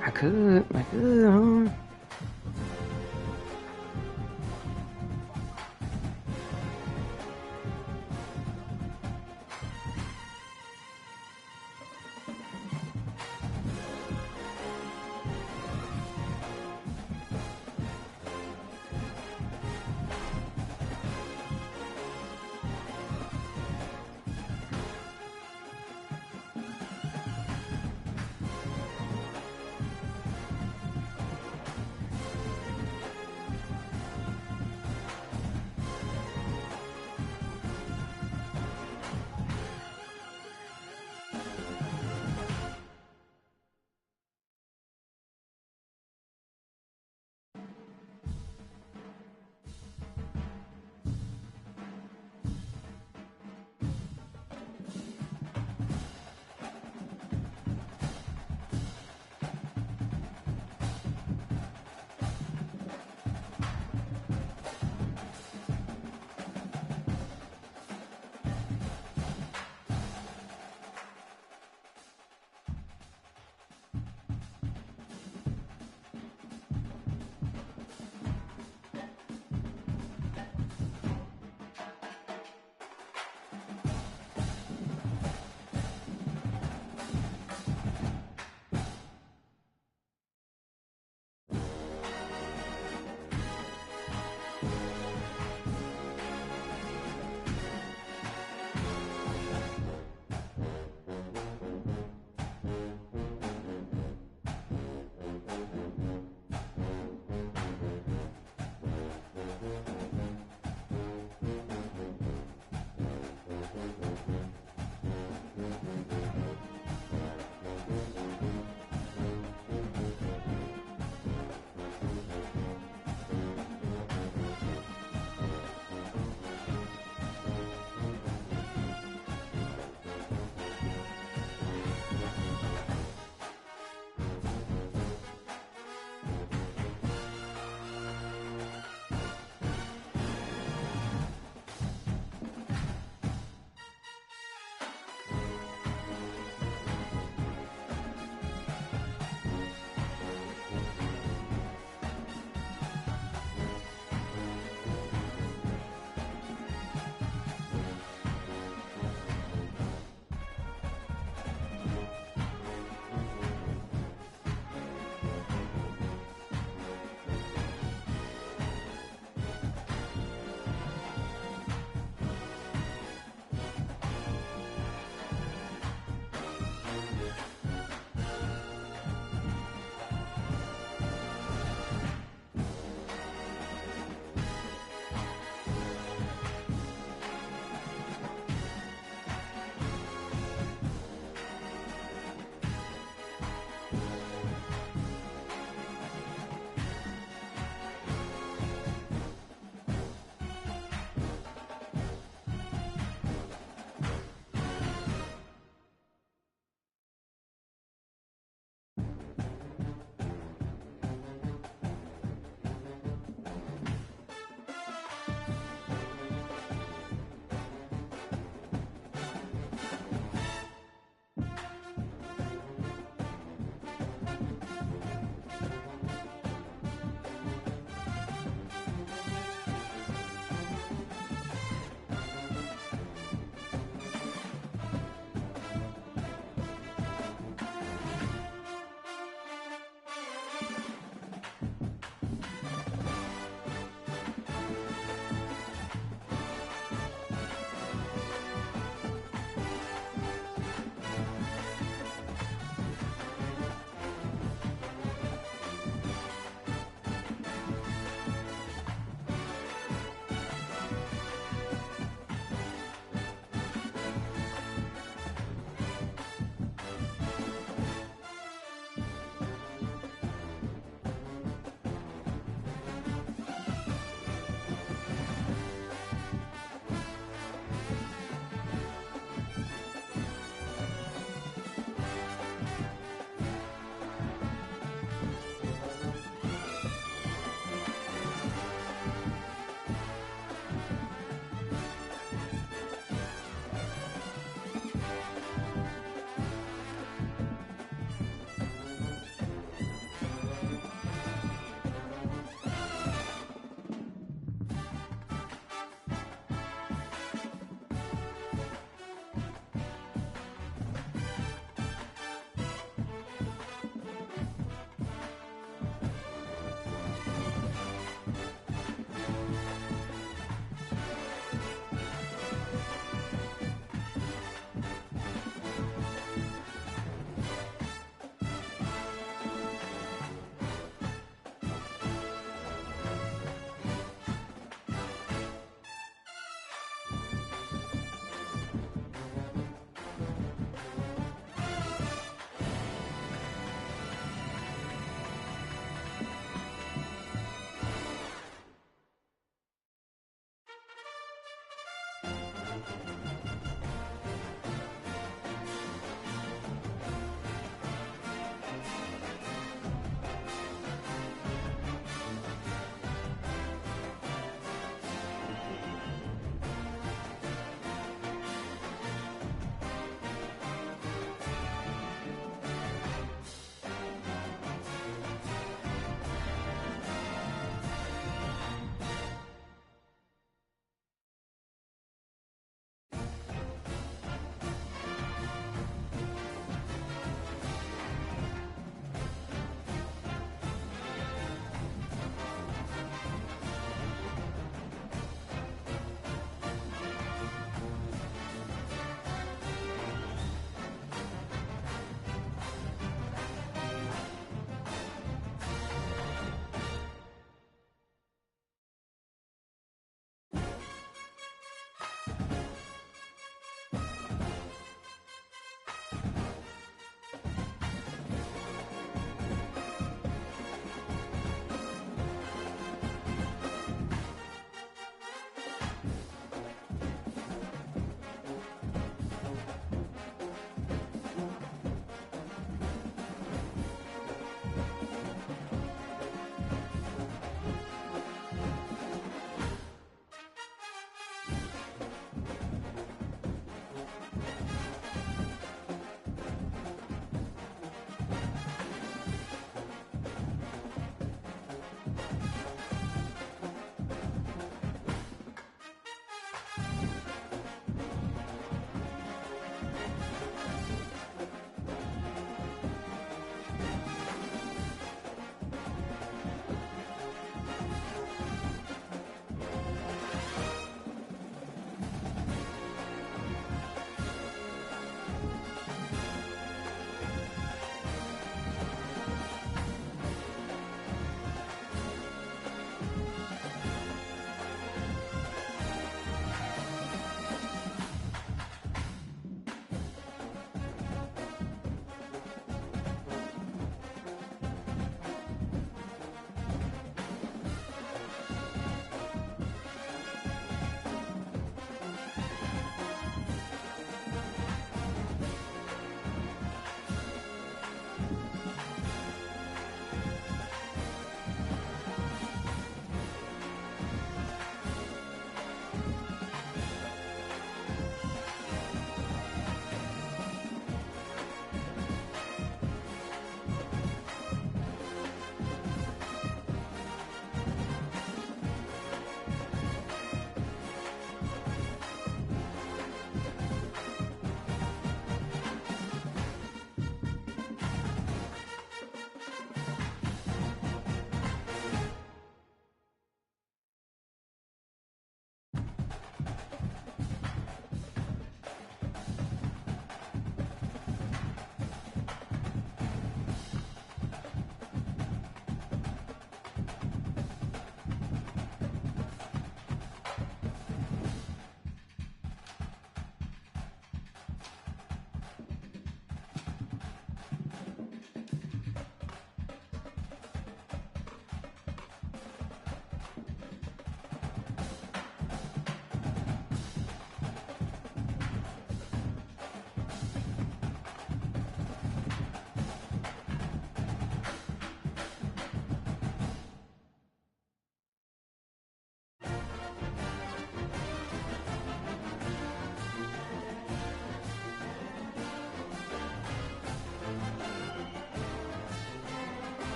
S2: I could. Huh?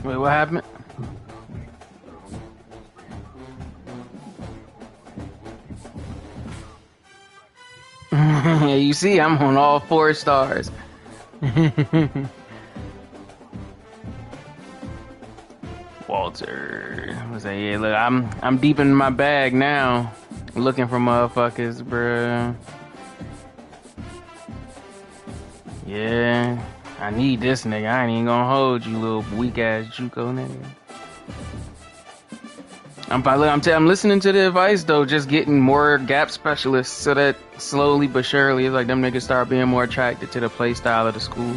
S2: Wait, what happened? You see, I'm on all 4 stars. Walter, I say, yeah, look, I'm deep in my bag now, looking for motherfuckers, bruh. Yeah, I need this nigga. I ain't even gonna hold you, little weak ass JUCO nigga. I'm listening to the advice though, just getting more gap specialists so that slowly but surely it's like them niggas start being more attracted to the play style of the school.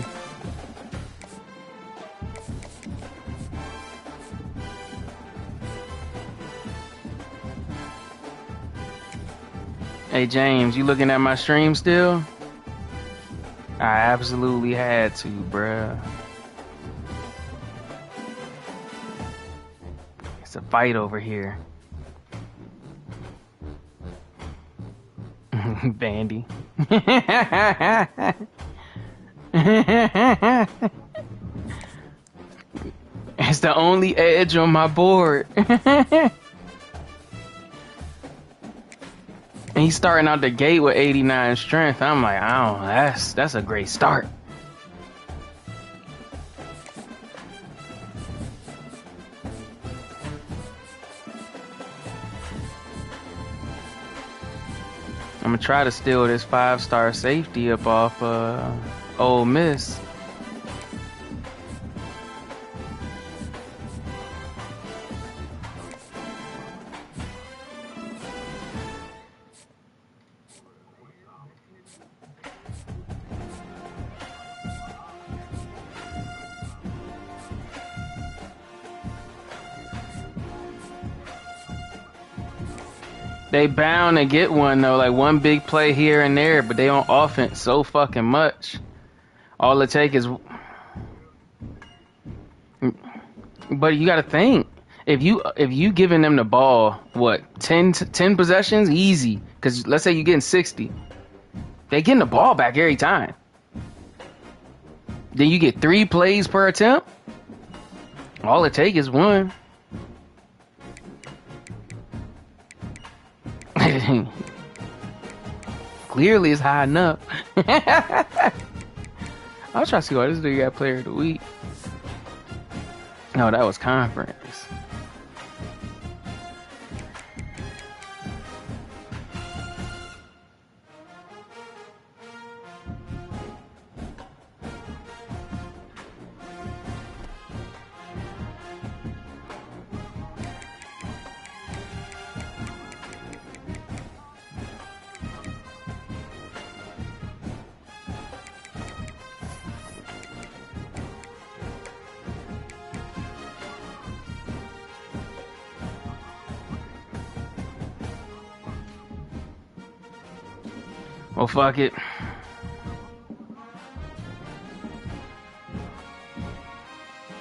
S2: Hey James, you looking at my stream still? I absolutely had to, bruh. It's a fight over here. Bandy. It's the only edge on my board. And he's starting out the gate with 89 strength. I'm like, that's a great start. I'm gonna try to steal this 5-star safety up off Ole Miss. They bound to get one though, like one big play here and there, but they on offense so fucking much. All it take is, but you got to think, if you giving them the ball, what 10 possessions, easy. Because let's say you're getting 60, they getting the ball back every time. Then you get 3 plays per attempt. All it take is one. Clearly it's high enough. I was trying to see why this dude got player of the week. No, that was conference. Well, fuck it.